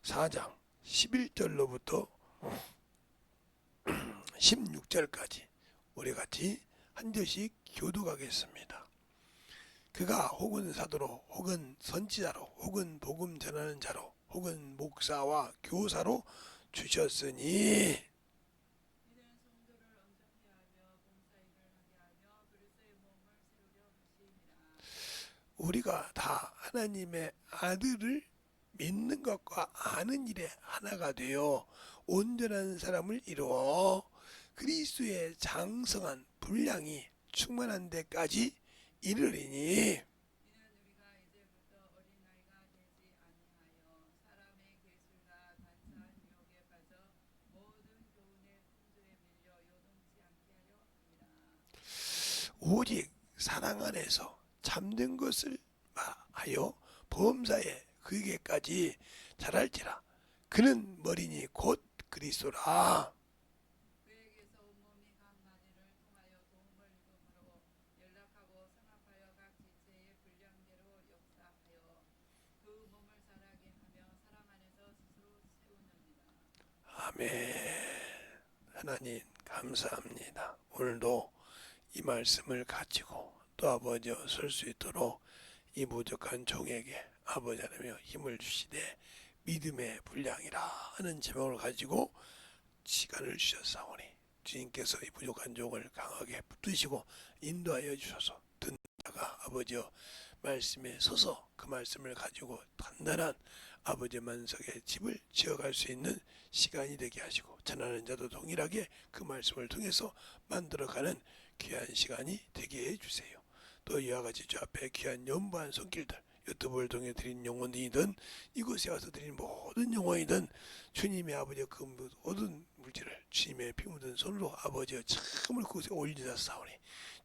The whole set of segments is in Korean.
4장 11절로부터 16절까지 우리 같이 한 절씩 교독하겠습니다. 그가 혹은 사도로 혹은 선지자로 혹은 복음 전하는 자로 혹은 목사와 교사로 주셨으니 우리가 다 하나님의 아들을 믿는 것과 아는 일에 하나가 되어 온전한 사람을 이루어 그리스도의 장성한 분량이 충만한 데까지 이르리니 오직 사랑 안에서 참된 것을 말하여 범사에 그에게까지 자랄지라. 그는 머리니 곧 그리스도라. 아멘. 하나님 감사합니다. 오늘도 이 말씀을 가지고 또 아버지여 설 수 있도록 이 부족한 종에게 아버지 하나며 힘을 주시되 믿음의 분량이라 하는 제목을 가지고 시간을 주셨사오니 주님께서 이 부족한 종을 강하게 붙드시고 인도하여 주셔서 듣는 자가 아버지여 말씀에 서서 그 말씀을 가지고 단단한 아버지 만석의 집을 지어갈 수 있는 시간이 되게 하시고 전하는 자도 동일하게 그 말씀을 통해서 만들어가는 귀한 시간이 되게 해주세요. 또 이와 같이 주 앞에 귀한 연보한 손길들 유튜브를 통해 드린 영혼이든 이곳에 와서 드린 모든 영혼이든 주님의 아버지 그 모든 물질을 주님의 피 묻은 손으로 아버지의 참을 그곳에 올리다 싸우니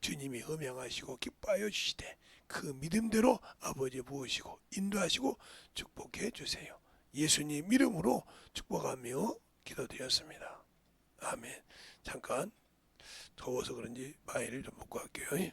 주님이 흠양하시고 기뻐하여 주시되 그 믿음대로 아버지 부으시고 인도하시고 축복해 주세요. 예수님 이름으로 축복하며 기도드렸습니다. 아멘. 잠깐 더워서 그런지 마이를 좀 먹고 갈게요.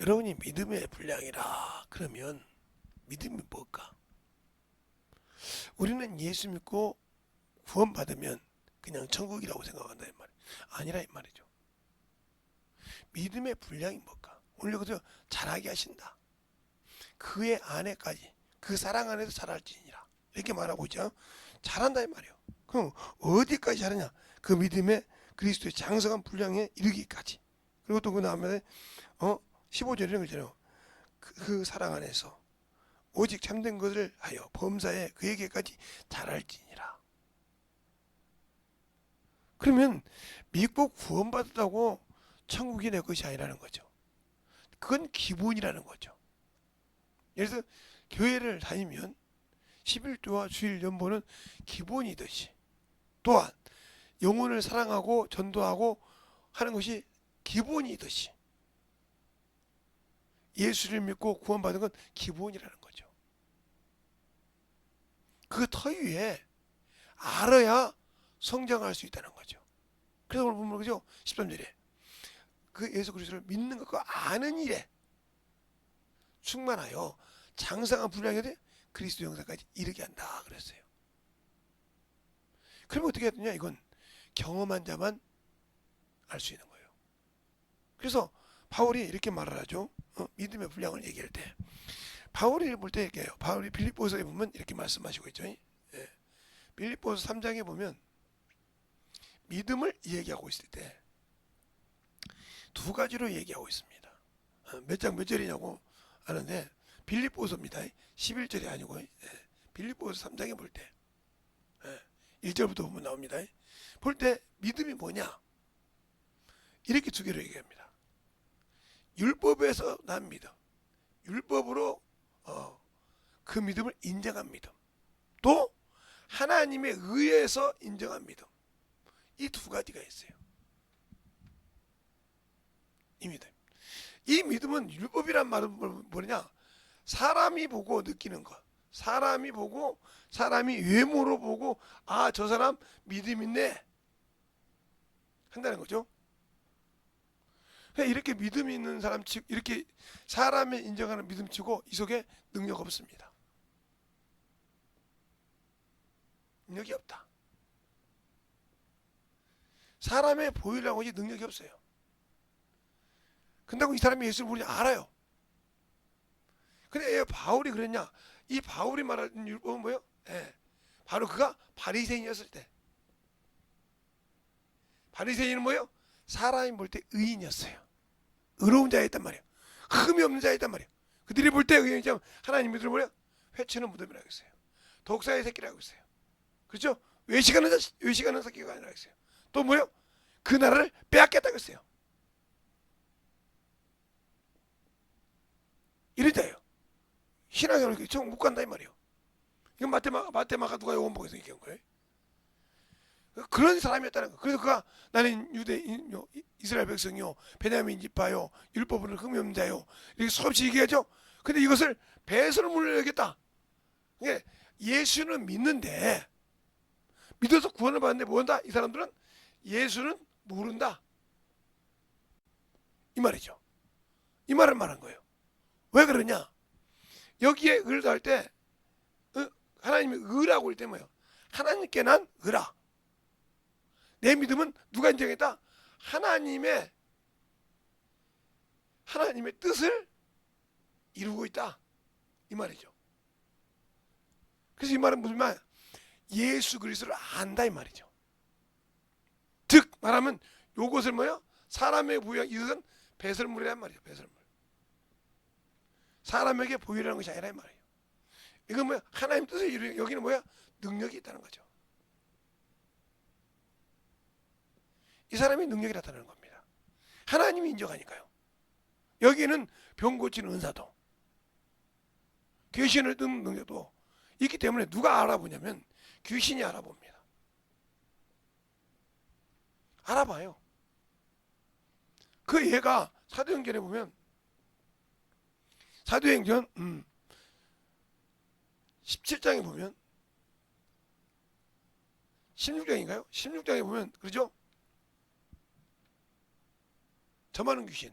여러분이 믿음의 분량이라 그러면 믿음이 뭘까? 우리는 예수 믿고 구원받으면 그냥 천국이라고 생각한다 이 말이에요. 아니라 이 말이죠. 믿음의 분량이 뭘까? 오늘 여기서 자라게 하신다. 그의 안에까지 그 사랑 안에서 자랄지니라 이렇게 말하고 있죠. 자란다 이 말이에요. 그럼 어디까지 자라냐? 그 믿음의 그리스도의 장성한 분량에 이르기까지. 그리고 또 그 다음에 15절에 이런 거잖아요. 그 사랑 안에서 오직 참된 것을 하여 범사에 그에게까지 자랄지니라. 그러면 믿고 구원받았다고 천국이 내 것이 아니라는 거죠. 그건 기본이라는 거죠. 예를 들어서 교회를 다니면 11조와 주일 연보는 기본이듯이 또한 영혼을 사랑하고 전도하고 하는 것이 기본이듯이 예수를 믿고 구원받은 건 기본이라는 거죠. 그 터 위에 알아야 성장할 수 있다는 거죠. 그래서 오늘 보면 그죠? 13절에 그 예수 그리스도를 믿는 것과 아는 일에 충만하여 장성한 분량에 대해 그리스도 형상까지 이르게 한다 그랬어요. 그러면 어떻게 해야 되냐? 이건 경험한 자만 알 수 있는 거예요. 그래서 바울이 이렇게 말을 하죠. 믿음의 분량을 얘기할 때 바울이 볼 때 얘기해요. 바울이 빌립보서에 보면 이렇게 말씀하시고 있죠. 예. 빌립보서 3장에 보면 믿음을 얘기하고 있을 때 두 가지로 얘기하고 있습니다. 몇 장 몇 절이냐고 하는데 빌립보서입니다. 11절이 아니고 빌립보서 3장에 볼 때 1절부터 보면 나옵니다. 볼 때 믿음이 뭐냐? 이렇게 두 개로 얘기합니다. 율법에서 난 믿음, 율법으로 그 믿음을 인정한 믿음, 또 하나님의 의에서 인정한 믿음. 이 두 가지가 있어요. 이 믿음. 이 믿음은 율법이란 말은 뭐냐? 사람이 보고 느끼는 것. 사람이 보고 사람이 외모로 보고 아, 저 사람 믿음 있네. 한다는 거죠. 이렇게 믿음이 있는 사람 치고, 이렇게 사람이 인정하는 믿음 치고 이 속에 능력 없습니다. 능력이 없다. 사람의 보이려고 하지 능력이 없어요. 근데 이 사람이 예수를 모르냐? 알아요. 근데 왜 바울이 그랬냐? 이 바울이 말하는 율법은 뭐예요? 바로 그가 바리새인이었을 때. 바리새인은 뭐예요? 사람이 볼 때 의인이었어요. 의로운 자였단 말이에요. 흠이 없는 자였단 말이에요. 그들이 볼 때 의인이자면 하나님이 들을 뭐예요? 회치는 무덤이라고 했어요. 독사의 새끼라고 했어요. 그렇죠? 외식하는 새끼가 아니라고 했어요. 또 뭐예요? 그 나라를 빼앗겠다고 했어요. 이런 자예요. 신앙이 이렇게 정 못 간다 이 말이에요. 이건 마테마가 누가 요한 복음에서 얘기한 거예요. 그런 사람이었다는 거. 그래서 그가 나는 유대인요, 이스라엘 백성이요, 베냐민 지파요, 율법을 흠이 없는 자요, 이렇게 수없이 얘기하죠. 근데 이것을 배설을 물려야겠다. 예수는 믿는데, 믿어서 구원을 받는데 뭐한다? 이 사람들은 예수는 모른다. 이 말이죠. 이 말을 말한 거예요. 왜 그러냐? 여기에 의를 더할 때 하나님이 의라고 할 때 뭐예요? 하나님께 난 의라. 내 믿음은 누가 인정했다? 하나님의 뜻을 이루고 있다. 이 말이죠. 그래서 이 말은 무슨 말? 예수 그리스도를 안다 이 말이죠. 즉 말하면 요것을 뭐예요? 사람에게 부여한 이것은 배설물이란 말이죠. 배설물. 사람에게 보이라는 것이 아니라 이 말이에요. 이건 뭐야? 하나님 뜻을 이루는, 여기는 뭐야? 능력이 있다는 거죠. 이 사람이 능력이 나타나는 겁니다. 하나님이 인정하니까요. 여기는 병 고치는 은사도, 귀신을 뜯는 능력도 있기 때문에 누가 알아보냐면 귀신이 알아봅니다. 알아봐요. 그 얘가 사도행전에 보면, 사도행전 17장에 보면, 16장인가요? 16장에 보면 그러죠? 점하는 귀신.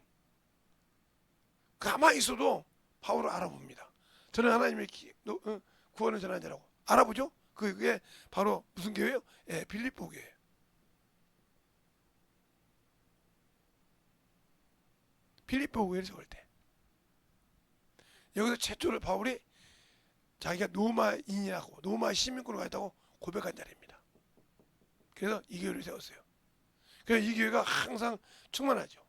가만히 있어도 바울을 알아봅니다. 저는 하나님의 구원을 전하는 자라고 알아보죠? 그게 바로 무슨 교회예요? 빌립보 교회예요. 빌립보 교회를 세울 때 여기서 최초로 바울이 자기가 로마인이라고, 로마 시민권을 가졌다고 고백한 자리입니다. 그래서 이 교회를 세웠어요. 그래서 이 교회가 항상 충만하죠.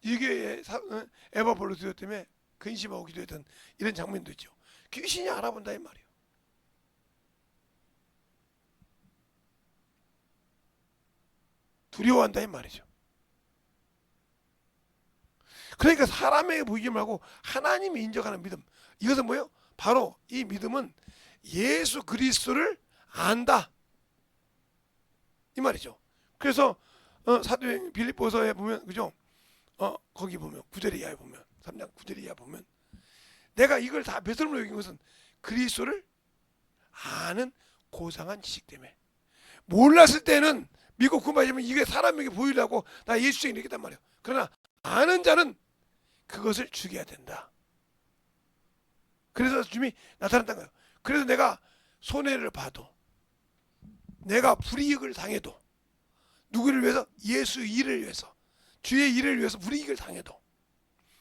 이 교회에 에바볼로스 때문에 근심하고 기도했던 이런 장면도 있죠. 귀신이 알아본다 이 말이에요. 두려워한다 이 말이죠. 그러니까 사람에게 보이지 말고 하나님이 인정하는 믿음. 이것은 뭐예요? 바로 이 믿음은 예수 그리스도를 안다 이 말이죠. 그래서 사도행 빌립보서에 보면 그죠? 거기 보면 9절 이하에 보면 3장 9절 이하 보면 내가 이걸 다 배설물로 여긴 것은 그리스도를 아는 고상한 지식 때문에, 몰랐을 때는 믿고 구원받으면 이게 사람에게 보이려고 나 예수적인 얘기단 말이에요. 그러나 아는 자는 그것을 죽여야 된다. 그래서 주님이 나타났다는 거예요. 그래서 내가 손해를 봐도, 내가 불이익을 당해도, 누구를 위해서? 예수 일을 위해서, 주의 일을 위해서 불이익을 당해도,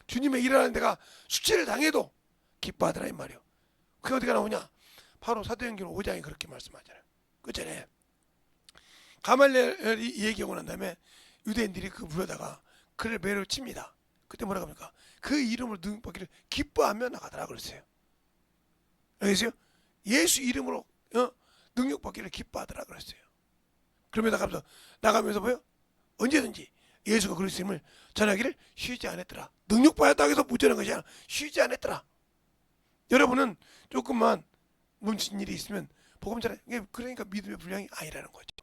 주님의 일하는 내가 수치를 당해도 기뻐하더라 이 말이에요. 그게 어디가 나오냐? 바로 사도행전 5장에 그렇게 말씀하잖아요. 그 전에 가말리엘이 얘기하고 난 다음에 유대인들이 그 불러다가 그를 매를 칩니다. 그때 뭐라고 합니까? 그 이름으로 능력받기를 기뻐하며 나가더라 그랬어요. 알겠어요? 예수 이름으로 능력받기를 기뻐하더라 그랬어요. 그러면 나가면서 뭐요? 언제든지 예수가 그리스도임을 전하기를 쉬지 않았더라. 능력받았다고 해서 무전한 것이 아니라 쉬지 않았더라. 여러분은 조금만 멈춘 일이 있으면 복음 전해. 그러니까 믿음의 분량이 아니라는 거죠.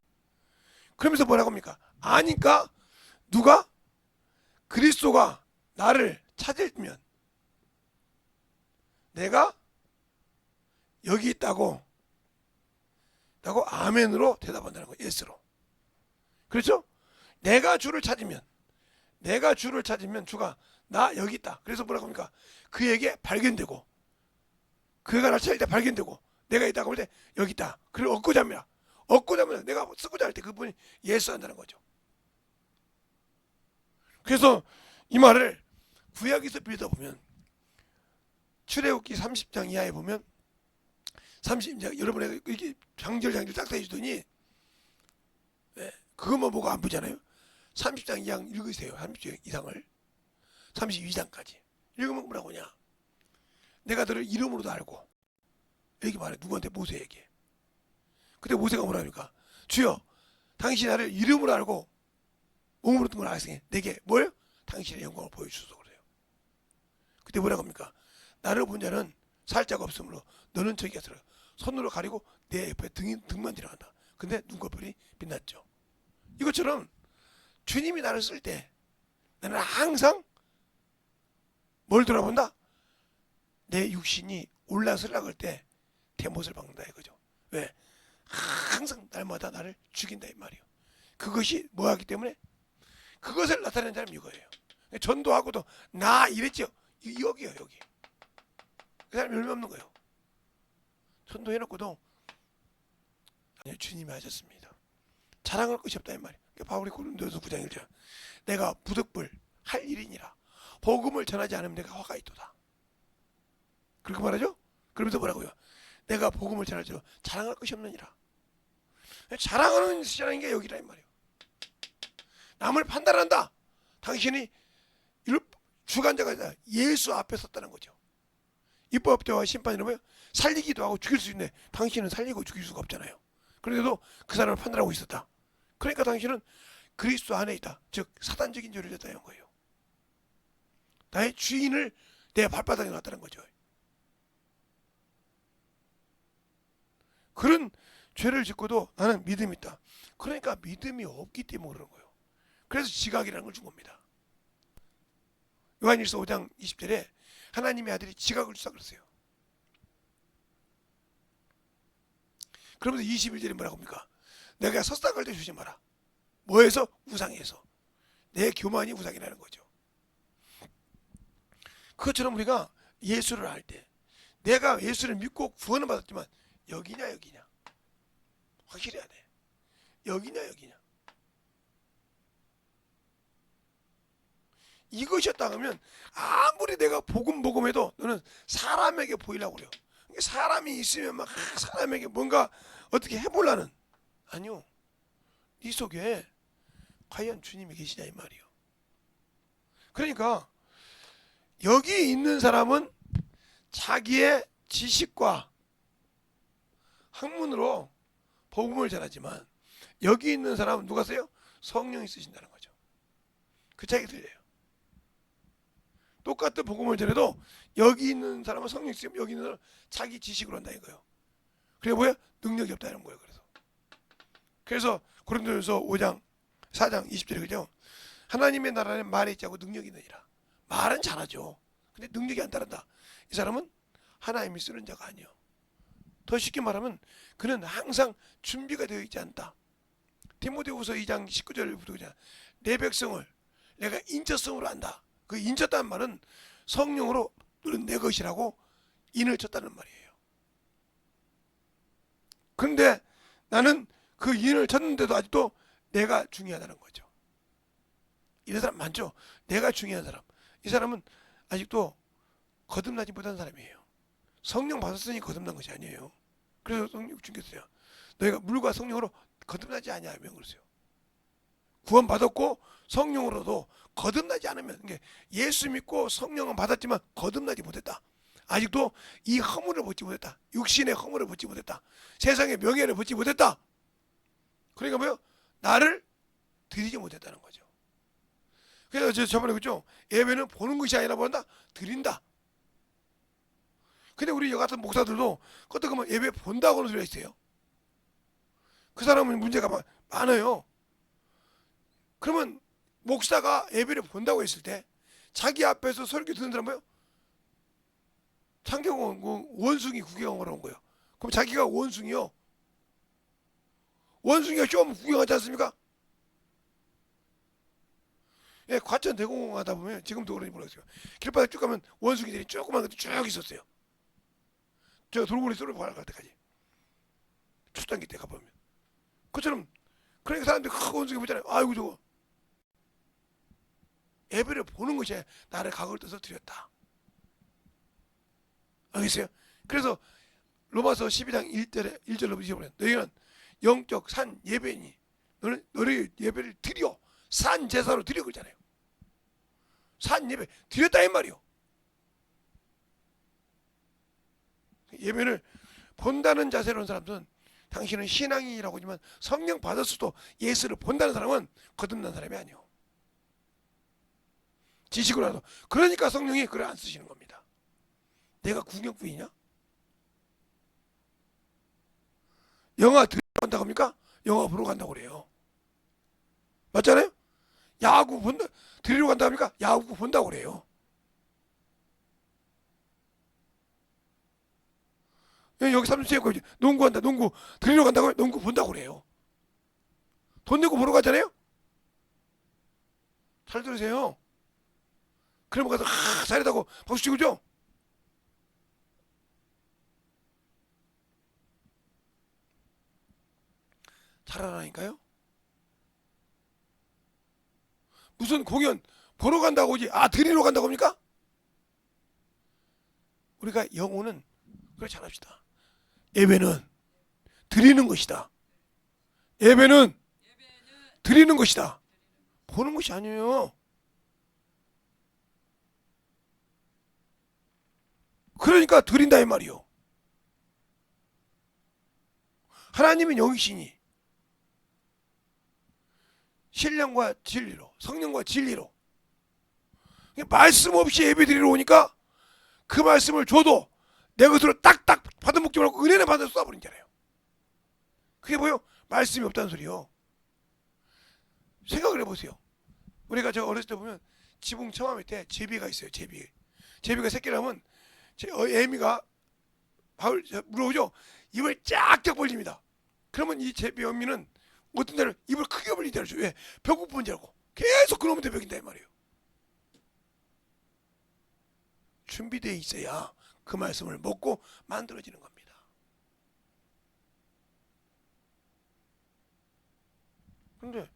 그러면서 뭐라고 합니까? 아니까 누가 그리스도가 나를 찾으면 내가 여기 있다고 아멘으로 대답한다는 거예요. 예스로. 그렇죠? 내가 주를 찾으면 주가 나 여기 있다. 그래서 뭐라고 합니까? 그에게 발견되고, 그가 날 찾을 때 발견되고, 내가 있다고 할 때 여기 있다. 그리고 얻고자 합니다. 얻고자 하면 내가 쓰고자 할 때 그분이 예스 한다는 거죠. 그래서 이 말을 구약에서 빌다 보면, 출애굽기 30장 이하에 보면 30장 여러분의 이렇게 장절 딱 해주더니 그것만 보고 안 보잖아요. 30장 이상 읽으세요. 30장 이상을 32장까지 읽으면 뭐라고 하냐? 내가 너를 이름으로도 알고, 이렇게 말해. 누구한테? 모세에게. 그때 모세가 뭐라 합니까? 주여, 당신이 나를 이름으로 알고 몸으로 뜬 걸 알았으니 내게 뭘? 당신의 영광을 보여주소서. 그래요. 그때 뭐라고 합니까? 나를 본 자는 살 자가 없으므로 너는 저기 가서 손으로 가리고 내 옆에 등만 지나간다. 근데 눈꺼풀이 빛났죠. 이것처럼 주님이 나를 쓸 때 나는 항상 뭘 돌아본다? 내 육신이 올라서려고 할 때 대못을 박는다 이거죠. 왜? 항상 날마다 나를 죽인다 이 말이에요. 그것이 뭐하기 때문에? 그것을 나타내는 사람이 이거예요. 전도하고도 나 이랬죠. 여기요 여기. 그 사람이 얼마 없는 거예요. 전도해놓고도 아니 주님이 하셨습니다. 자랑할 것이 없다 이 말이에요. 바울이 고린도서 9장 1절 내가 부득불 할 일이니라 복음을 전하지 않으면 내가 화가 있도다. 그렇게 말하죠? 그러면서 뭐라고요? 내가 복음을 전하지 자랑할 것이 없느니라. 자랑하는 게 여기라 이 말이에요. 남을 판단한다. 당신이 주관자가 아니라 예수 앞에 섰다는 거죠. 입법대와 심판이라면 뭐예요? 살리기도 하고 죽일 수 있는데 당신은 살리고 죽일 수가 없잖아요. 그런데도 그 사람을 판단하고 있었다. 그러니까 당신은 그리스도 안에 있다. 즉 사단적인 죄를 졌다는 거예요. 나의 주인을 내 발바닥에 놨다는 거죠. 그런 죄를 짓고도 나는 믿음이 있다. 그러니까 믿음이 없기 때문에 그런 거예요. 그래서 지각이라는 걸 준 겁니다. 요한일서 5장 20절에 하나님의 아들이 지각을 주사 그랬어요. 그러면서 21절에 뭐라고 합니까? 내가 설상할 때 주지 마라. 뭐에서? 우상에서. 내 교만이 우상이라는 거죠. 그것처럼 우리가 예수를 알 때 내가 예수를 믿고 구원을 받았지만 여기냐 여기냐 확실히 해야 돼. 여기냐 여기냐 이것이었다 하면 아무리 내가 복음해도 너는 사람에게 보이려고 그래요. 사람이 있으면 막 사람에게 뭔가 어떻게 해보려는 아니요. 네 속에 과연 주님이 계시냐 이 말이요. 그러니까 여기 있는 사람은 자기의 지식과 학문으로 복음을 전하지만 여기 있는 사람은 누가 써요? 성령이 쓰신다는 거죠. 그 차이가 들려요. 똑같은 복음을 전해도 여기 있는 사람은 성령이 쓰면 여기 있는 사람은 자기 지식으로 한다 이거예요. 그래 뭐야? 능력이 없다 이런 거예요. 그래서 고린도전서 5장 4장 20절에 그죠? 하나님의 나라는 말에 있지 않고 능력이 있느니라. 말은 잘하죠. 근데 능력이 안 따른다. 이 사람은 하나님이 쓰는 자가 아니요. 더 쉽게 말하면 그는 항상 준비가 되어 있지 않다. 디모데후서 2장 19절부터 그냥 내 백성을 내가 인쳤음으로 안다. 그 인쳤다는 말은 성령으로 너는 내 것이라고 인을 쳤다는 말이에요. 그런데 나는 그 인을 쳤는데도 아직도 내가 중요하다는 거죠. 이런 사람 많죠. 내가 중요한 사람. 이 사람은 아직도 거듭나지 못한 사람이에요. 성령 받았으니 거듭난 것이 아니에요. 그래서 성령 주께서요. 너희가 물과 성령으로 거듭나지 아니하면 그러세요. 구원 받았고 성령으로도 거듭나지 않으면 예수 믿고 성령은 받았지만 거듭나지 못했다. 아직도 이 허물을 벗지 못했다. 육신의 허물을 벗지 못했다. 세상의 명예를 벗지 못했다. 그러니까 뭐요? 나를 드리지 못했다는 거죠. 그래서 제가 저번에 그랬죠. 예배는 보는 것이 아니라 뭐한다? 드린다. 근데 우리 여 같은 목사들도 그것도 그러면 예배 본다고 하는 소리가 있어요. 그 사람은 문제가 많아요. 그러면 목사가 예배를 본다고 했을 때 자기 앞에서 설교 듣는 사람 뭐예요? 창경원 원숭이 구경하러 온 거예요. 그럼 자기가 원숭이요. 원숭이가 좀 구경하지 않습니까? 예, 과천 대공원 가다 보면 지금도 그런지 모르겠어요. 길바닥 쭉 가면 원숭이들이 조그만 것도 쭉 있었어요. 저 돌고래 쏘러 갈 때까지 초단기 때 가보면 그처럼. 그러니까 사람들이 큰 원숭이 보잖아요. 아이고 저거 예배를 보는 것이 나를 각을 떠서 드렸다. 알겠어요? 그래서 로마서 12장 1절로 보면 너희는 영적 산 예배니 너희 예배를 드려 산 제사로 드려 그러잖아요. 산 예배 드렸다 이 말이요. 예배를 본다는 자세로 온 사람들은 당신은 신앙인이라고 하지만 성령 받았어도 예수를 본다는 사람은 거듭난 사람이 아니요. 지식으로 하도. 그러니까 성령이 글을 안 쓰시는 겁니다. 내가 국영부이냐? 영화 들으러 간다고 합니까? 영화 보러 간다고 그래요. 맞잖아요? 야구 본다, 들으러 간다고 합니까? 야구 본다고 그래요. 여기 삼수체육관 농구한다. 농구 들으러 간다고 농구 본다고 그래요. 돈 내고 보러 가잖아요. 잘 들으세요. 그러면 가서 잘했다고 박수 치고죠. 잘하라니까요. 무슨 공연 보러 간다고 오지 들으러 간다고 합니까? 우리가 영혼은 그래 잘합시다. 예배는 드리는 것이다. 예배는 드리는 것이다. 보는 것이 아니에요. 그러니까 드린다 이 말이요. 하나님은 영이시니 신령과 진리로 성령과 진리로 말씀 없이 예배 드리러 오니까 그 말씀을 줘도 내 것으로 딱딱 받아먹지 말고 은혜는 받아 쏴버린잖아요. 그게 뭐예요? 말씀이 없다는 소리요. 생각을 해보세요. 우리가 저 어렸을 때 보면 지붕 처마 밑에 제비가 있어요. 제비가 새끼를 하면 애미가 밥을 물어오죠. 입을 쫙쫙 벌립니다. 그러면 이 제비 어미는 어떤 날은 입을 크게 벌리잖아요. 왜? 배고픈 줄 알고 계속 그놈한테 먹인다 이 말이에요. 준비되어 있어야 그 말씀을 먹고 만들어지는 겁니다. 그런데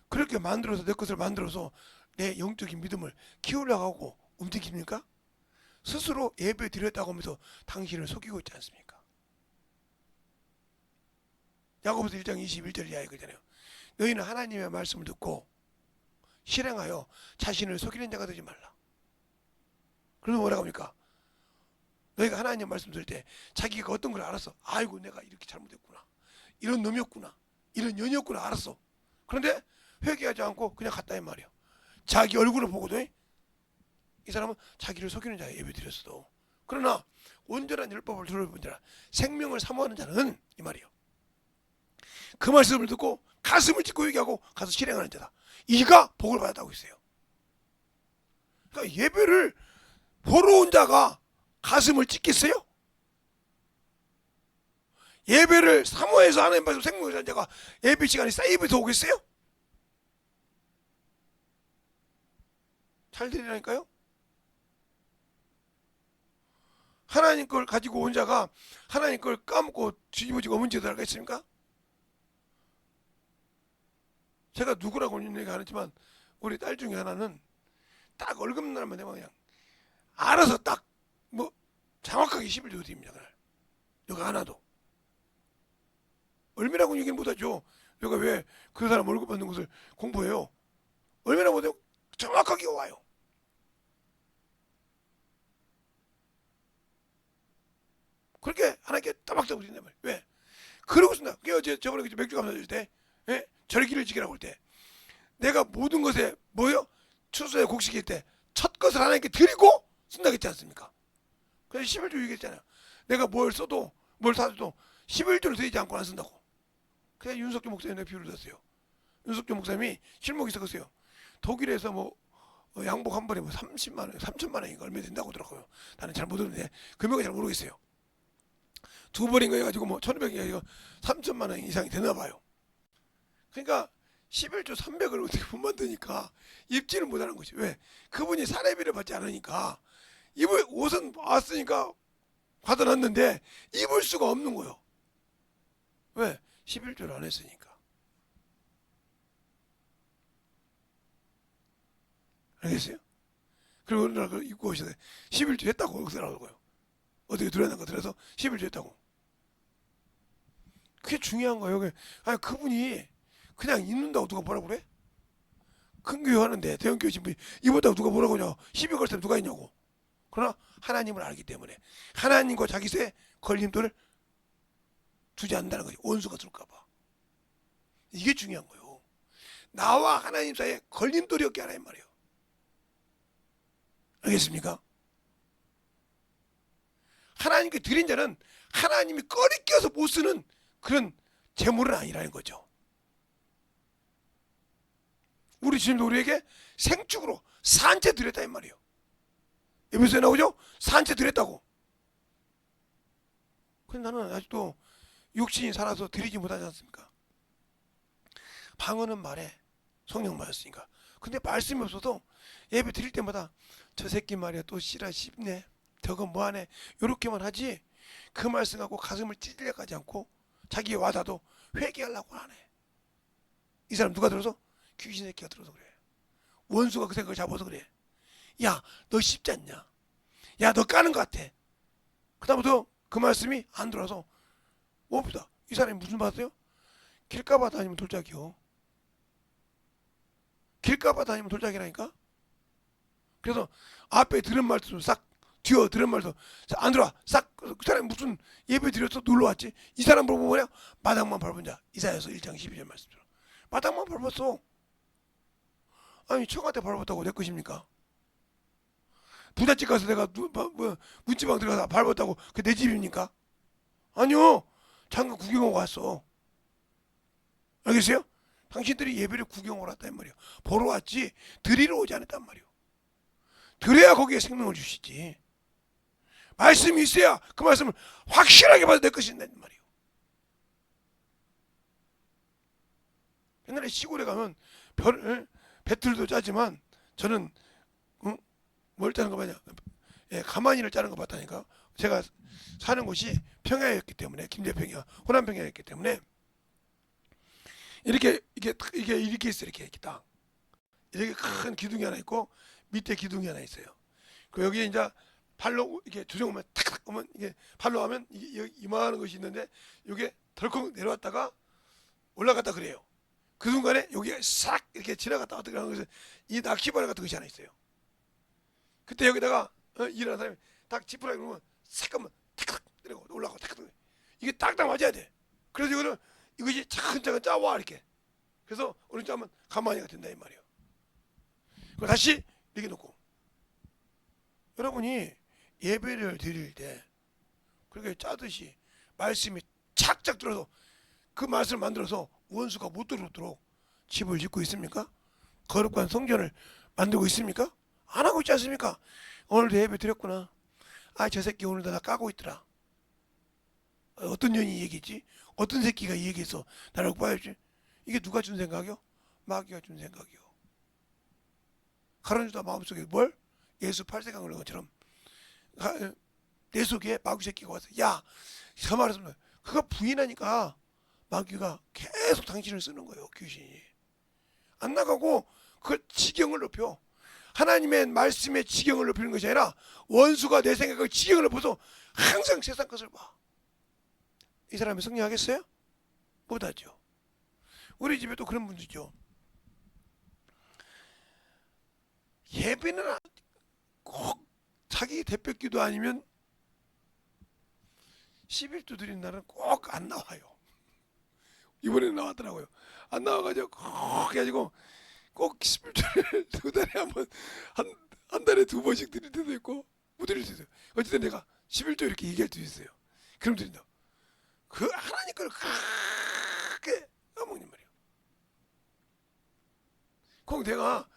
그렇게 만들어서 내 것을 만들어서 내 영적인 믿음을 키우려고 하고 움직입니까? 스스로 예배 드렸다고 하면서 당신을 속이고 있지 않습니까? 야고보서 1장 21절 이하에 그러잖아요. 너희는 하나님의 말씀을 듣고 실행하여 자신을 속이는 자가 되지 말라. 그러면 뭐라고 합니까? 너희가 하나님 말씀 들을 때 자기가 어떤 걸 알았어. 아이고 내가 이렇게 잘못했구나. 이런 놈이었구나. 이런 년이었구나 알았어. 그런데 회개하지 않고 그냥 갔다 이 말이에요. 자기 얼굴을 보고도 이 사람은 자기를 속이는 자에 예배 드렸어도. 그러나 온전한 율법을 들어본 자라 생명을 사모하는 자는 이 말이에요. 그 말씀을 듣고 가슴을 찢고 얘기하고 가서 실행하는 자다. 이가 복을 받았다고 했어요. 그러니까 예배를 보러 온 자가 가슴을 찢겠어요? 예배를 사모해서 하나님 말씀 생명을 사는 자가 예배 시간에 세이브에서 오겠어요? 잘 들리라니까요? 하나님 걸 가지고 온 자가 하나님 걸 까먹고 뒤집어지고 어문지도 알겠습니까? 제가 누구라고는 얘기 안 했지만 우리 딸 중에 하나는 딱 월급날만 되면 그냥 알아서 딱 뭐 정확하게 11조 드립니다. 그날 여가 하나도 얼마라고 얘기는 못하죠. 여가 왜 그 사람 월급 받는 것을 공부해요. 얼마나 못해요. 정확하게 와요. 그렇게 하나님께 따박따박 드린단 말이에요. 왜? 그러고 있습니다. 저번에 맥주 감사줄 때 절기를 지키라고 할 때 내가 모든 것에 뭐요? 추수의 곡식일 때 첫 것을 하나님께 드리고 쓴다고 했지 않습니까? 그래서 11조 얘기했잖아요. 내가 뭘 써도 뭘 사도 11조를 드리지 않고 안 쓴다고. 그래서 윤석주 목사님의 비유를 줬어요. 윤석주 목사님이 실목이 있었어요. 독일에서 뭐 양복 한 벌에 뭐 30만 원, 3천만 원인가 얼마 된다고 하더라고요. 나는 잘 모르는데 금액을 잘 모르겠어요. 두 벌인가 해가지고 뭐 1,200이 아니고 3천만 원 이상이 되나 봐요. 그러니까 11조 300을 어떻게 못 만드니까 입지를 못하는 거지. 왜? 그분이 사례비를 받지 않으니까 입을 옷은 왔으니까 받아놨는데 입을 수가 없는 거요. 왜? 11조를 안 했으니까. 알겠어요? 그리고 어느 날 입고 오셔서 11조 했다고 그러더라고요. 어떻게 드러난 거 들어서 11조 했다고. 그게 중요한 거예요. 아니 그분이 그냥 입는다고 누가 뭐라고 그래? 큰 교회 하는데 대형 교회 신분이 입었다고 누가 뭐라고 하냐? 시비 걸 사람 누가 있냐고. 그러나 하나님을 알기 때문에 하나님과 자기 새 걸림돌을 두지 않는다는 거지. 원수가 들을까봐. 이게 중요한 거예요. 나와 하나님 사이에 걸림돌이 없게 하라 이 말이에요. 알겠습니까? 하나님께 드린 자는 하나님이 꺼리껴서 못 쓰는 그런 재물은 아니라는 거죠. 우리 주님도 우리에게 생축으로 산채 드렸다 이 말이에요. 에베소에 나오죠? 산채 드렸다고. 근데 나는 아직도 육신이 살아서 드리지 못하지 않습니까? 방언은 말해 성령 받았으니까. 근데 말씀이 없어서 예배 드릴 때마다 저 새끼 말이야 또 씨라 씹네 저거 뭐하네 요렇게만 하지 그 말씀 갖고 가슴을 찢으려가지 않고 자기의 와다도 회개하려고 하네. 이 사람 누가 들어서? 귀신 새끼가 들어서 그래. 원수가 그 생각을 잡아서 그래. 야 너 씹지 않냐? 야 너 까는 것 같아. 그다음부터 그 말씀이 안 들어와서 뭡니다. 이 사람이 무슨 봤어요? 길가봐 다니면 돌짝이요. 길가봐 다니면 돌짝이라니까. 그래서 앞에 들은 말도 싹 뒤에 들은 말도 안 들어와. 싹 그 사람이 무슨 예배 드려서 놀러 왔지? 이 사람 보고 뭐냐? 마당만 밟은 자. 이사야서 1장 12절 말씀처럼 마당만 밟았어. 아니 처갓에 밟았다고 내 것입니까? 부잣집 가서 내가 문지방 들어가서 밟았다고 그 내 집입니까? 아니요. 잠깐 구경하고 왔어. 알겠어요? 당신들이 예배를 구경하러 왔단 말이에요. 보러 왔지 드리러 오지 않았단 말이에요. 드려야 거기에 생명을 주시지. 말씀이 있어야 그 말씀을 확실하게 받아 내 것이 된단 말이에요. 옛날에 시골에 가면 배틀도 짜지만 저는 뭘 짜는 거 마냐? 예, 가마니를 짜는 거 봤다니까. 제가 사는 곳이 평야였기 때문에 김제평야, 호남평야였기 때문에 이렇게 있어 이렇게 딱 이렇게 큰 기둥이 하나 있고 밑에 기둥이 하나 있어요. 그 여기에 이제 발로 이렇게 조정하면 탁탁 하면 이게 발로 하면 이게 이만한 것이 있는데 이게 덜컥 내려왔다가 올라갔다 그래요. 그 순간에 여기가 싹 이렇게 지나갔다 왔다 그러는 것이 이 낚시바늘 같은 것이 하나 있어요. 그때 여기다가 일하는 사람이 딱 지푸라기 그러면 싹 하면 탁탁 내려고 올라가고 탁탁 이게 딱딱 맞아야 돼. 그래서 이거는 이것이 차근차근 짜와 이렇게. 그래서 어느 짜면 가만히가 된다 이 말이에요. 그리고 다시 이렇게 놓고 여러분이 예배를 드릴 때 그렇게 짜듯이 말씀이 착착 들어서 그 말씀을 만들어서 원수가 못 들어오도록 집을 짓고 있습니까? 거룩한 성전을 만들고 있습니까? 안 하고 있지 않습니까? 오늘도 예배 드렸구나. 아 저 새끼 오늘도 나 까고 있더라. 어떤 년이 얘기했지? 어떤 새끼가 얘기해서 나를 봐야지. 이게 누가 준 생각이요? 마귀가 준 생각이요. 가라앉다 마음속에 뭘? 예수 8세강 그런 것처럼 내 속에 마귀 새끼가 와서 야, 저 말했으면 그거 부인하니까 마귀가 계속 당신을 쓰는 거예요. 귀신이 안 나가고 그 지경을 높여. 하나님의 말씀의 지경을 높이는 것이 아니라 원수가 내 생각을 지경을 높여서 항상 세상 것을 봐. 이 사람이 승리하겠어요? 못하죠. 우리 집에 또 그런 분들이죠. 예배는 꼭 자기 대표기도 아니면 11조 드린 날은 꼭 안 나와요. 이번에는 나왔더라고요. 안 나와가지고 꼭 해가지고 꼭 11조를 두 달에 한 달에 두 번씩 드릴 때도 있고 못 드릴 때도 있어요. 어쨌든 내가 11조 이렇게 얘기할 수 있어요. 그럼 드린다. 그 하나님 걸 크게 까먹는 말이에요. 꼭 내가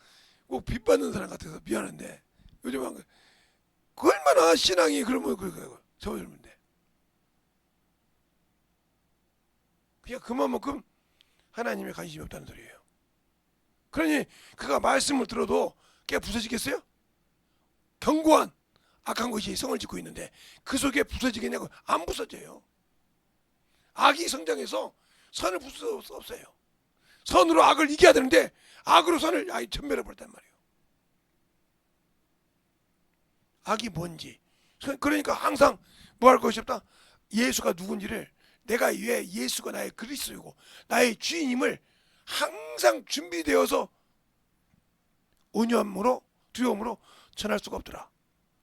꼭 빚 받는 사람 같아서 미안한데 요즘 그 얼마나 신앙이 그러면 저어주면 돼. 그냥 그만큼 하나님의 관심이 없다는 소리예요. 그러니 그가 말씀을 들어도 걔 부서지겠어요? 견고한 악한 것이 성을 짓고 있는데 그 속에 부서지겠냐고. 안 부서져요. 악이 성장해서 선을 부술 수 없어요. 선으로 악을 이겨야 되는데 악으로 선을 전멸해 버렸단 말이에요. 악이 뭔지. 그러니까 항상 뭐 할 것이 없다. 예수가 누군지를, 내가 왜 예수가 나의 그리스도이고 나의 주인임을 항상 준비되어서 온유함으로 두려움으로 전할 수가 없더라.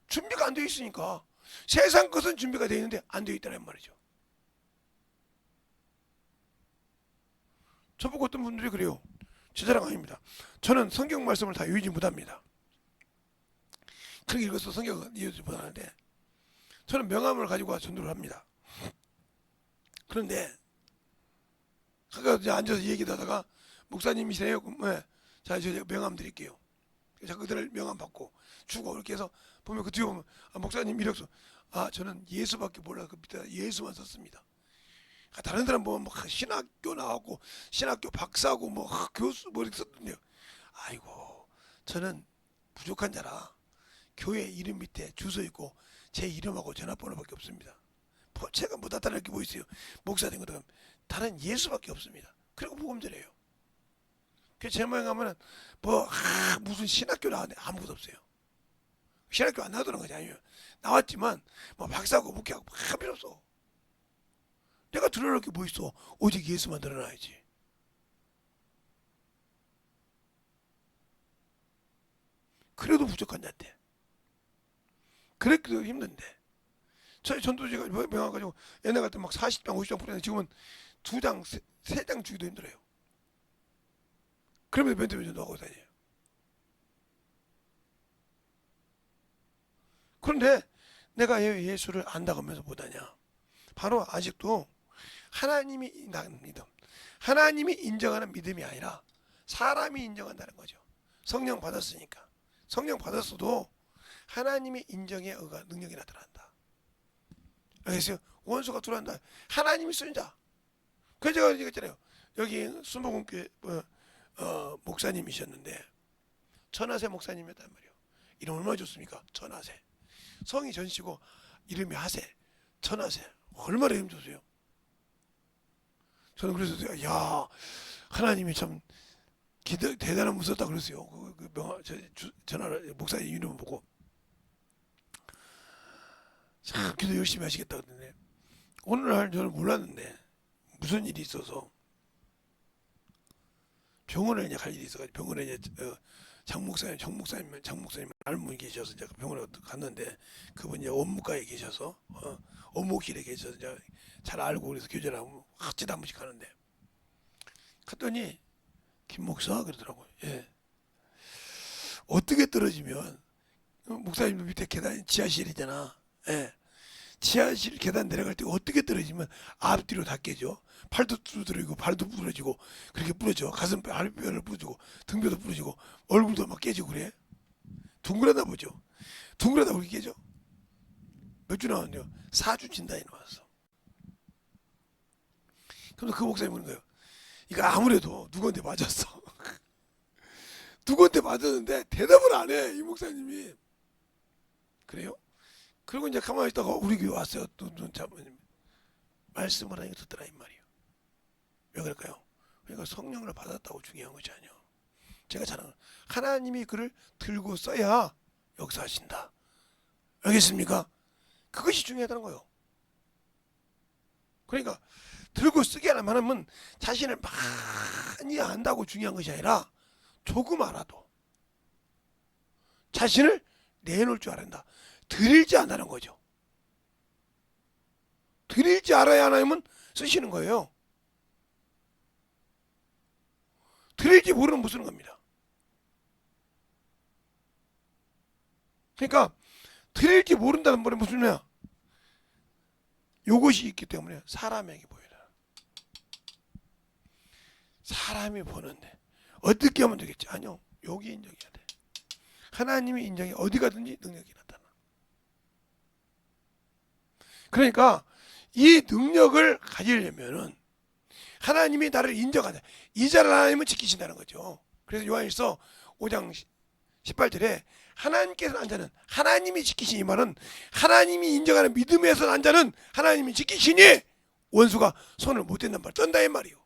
준비가 안 되어 있으니까. 세상 것은 준비가 되어 있는데 안 되어 있다는 말이죠. 저보고 어떤 분들이 그래요. 제 자랑 아닙니다. 저는 성경 말씀을 다 외우지 못합니다. 그렇게 읽어서 성경을 이해하지 못하는데 저는 명함을 가지고 와서 전도를 합니다. 그런데 아까 앉아서 얘기하다가 목사님이시네요. 네. 자, 저 명함 드릴게요. 자, 그들을 명함 받고 주고 이렇게 해서 보면 그 뒤에 보면 목사님 이력서. 저는 예수밖에 몰라. 그 밑에 예수만 썼습니다. 다른 사람 보면 뭐 신학교 나왔고 신학교 박사고 뭐 교수 뭐 이렇게 썼던데요. 아이고, 저는 부족한 자라 교회 이름 밑에 주소 있고 제 이름하고 전화번호밖에 없습니다. 제가 뭐 나타날 게 뭐 있어요. 목사 된 것도 다른 예수밖에 없습니다. 그리고 복음전해요. 그 제 모양 가면은 무슨 신학교 나왔는데 아무것도 없어요. 신학교 안 나오더란 거지. 아니면 나왔지만 뭐 박사고 목회하고 필요 없어. 내가 드러날 게 뭐 있어. 오직 예수만 드러나야지. 그래도 부족한 자인데, 그랬기도 힘든데, 저희 전도지가 명함 가지고 옛날 같은 막 40장 50장 뿌리는데 지금은 2장 3장 주기도 힘들어요. 그러면 멘토 전도하고 다녀요. 그런데 내가 왜 예수를 안다고 하면서 못하냐. 바로 아직도 하나님이 믿음, 하나님이 인정하는 믿음이 아니라 사람이 인정한다는 거죠. 성령 받았으니까. 성령 받았어도 하나님의 인정에 의가 능력이 나타난다. 알겠어요? 원수가 들어간다. 하나님이 쓰는 자. 그래서 제가 얘기했잖아요. 여기 순복음교회 목사님이셨는데 천하세 목사님이었단 말이에요. 이름 얼마나 좋습니까? 천하세. 성이 전시고 이름이 하세. 천하세. 얼마나 이름 좋으세요? 저는 그래서 야, 하나님이 참 대단한 분 썼다 그랬어요. 전화를 목사님 이름 보고 참 기도 열심히 하시겠다 그랬는데 오늘날 저는 몰랐는데 무슨 일이 있어서 병원에 이제 갈 일이 있어가지고 병원에 이제 장 목사님 알문이 계셔서 제가 병원에 갔는데 그분이 원무과에 계셔서 원무실에 계셔서 잘 알고 그래서 교제하고 학지도 한 번씩 가는데 갔더니 김 목사 그러더라고요. 예. 어떻게 떨어지면 목사님 밑에 계단 지하실이잖아. 예. 지하실 계단 내려갈 때 어떻게 떨어지면 앞뒤로 다 깨져. 팔도 두드러지고 발도 부러지고 그렇게 부러져. 가슴 발뼈를 부러지고 등뼈도 부러지고 얼굴도 막 깨지고 그래. 둥그러다 보죠. 둥그러다 그렇게 깨져. 몇 주 나왔는데요. 4주 진단이 나왔어. 그럼 그 목사님 보는 거예요. 이거 아무래도 누구한테 맞았어. 누구한테 맞았는데 대답을 안 해. 이 목사님이. 그래요? 그리고 이제 가만히 있다가 우리 교회 왔어요. 눈 잡으면 말씀을 하니까 듣더라 이 말이에요. 왜 그럴까요? 그러니까 성령을 받았다고 중요한 것이 아니에요. 제가 자랑 하나님이 그를 들고 써야 역사하신다. 알겠습니까? 그것이 중요하다는 거예요. 그러니까 들고 쓰게 하려면 자신을 많이 안다고 중요한 것이 아니라 조금 알아도 자신을 내놓을 줄 알아야 한다. 드릴 줄 안다는 거죠. 드릴 줄 알아야 하나님은 쓰시는 거예요. 드릴지 모르는 못 쓰는 겁니다. 그러니까 드릴지 모른다는 말이 무슨 말이야? 요것이 있기 때문에 사람에게 보여라. 사람이 보는데 어떻게 하면 되겠지? 아니요. 여기 인정해야 돼. 하나님이 인정해 어디 가든지 능력이 나타나. 그러니까 이 능력을 가지려면은 하나님이 나를 인정하자. 이 자를 하나님은 지키신다는 거죠. 그래서 요한일서 5장 18절에 하나님께서 난 자는 하나님이 지키시니, 이 말은 하나님이 인정하는 믿음에서 난 자는 하나님이 지키시니 원수가 손을 못 댄단 말, 떤다 이 말이요.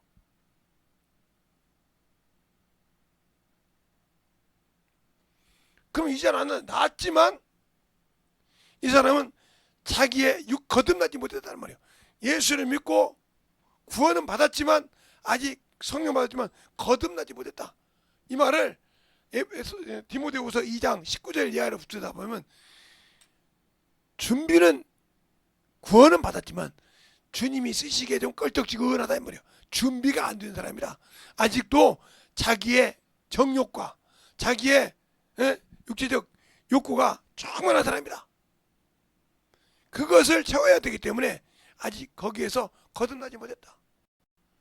그럼 이 사람은 낫지만 이 사람은 자기의 육 거듭나지 못했다는 말이에요. 예수를 믿고 구원은 받았지만 아직 성령 받았지만 거듭나지 못했다. 이 말을 디모데후서 2장 19절 이하로 붙여다 보면 준비는 구원은 받았지만 주님이 쓰시기에 좀 껄쩍지근하다 이 말이에요. 준비가 안 된 사람이라 아직도 자기의 정욕과 자기의 육체적 욕구가 충만한 사람이다. 그것을 채워야 되기 때문에 아직 거기에서 거듭나지 못했다.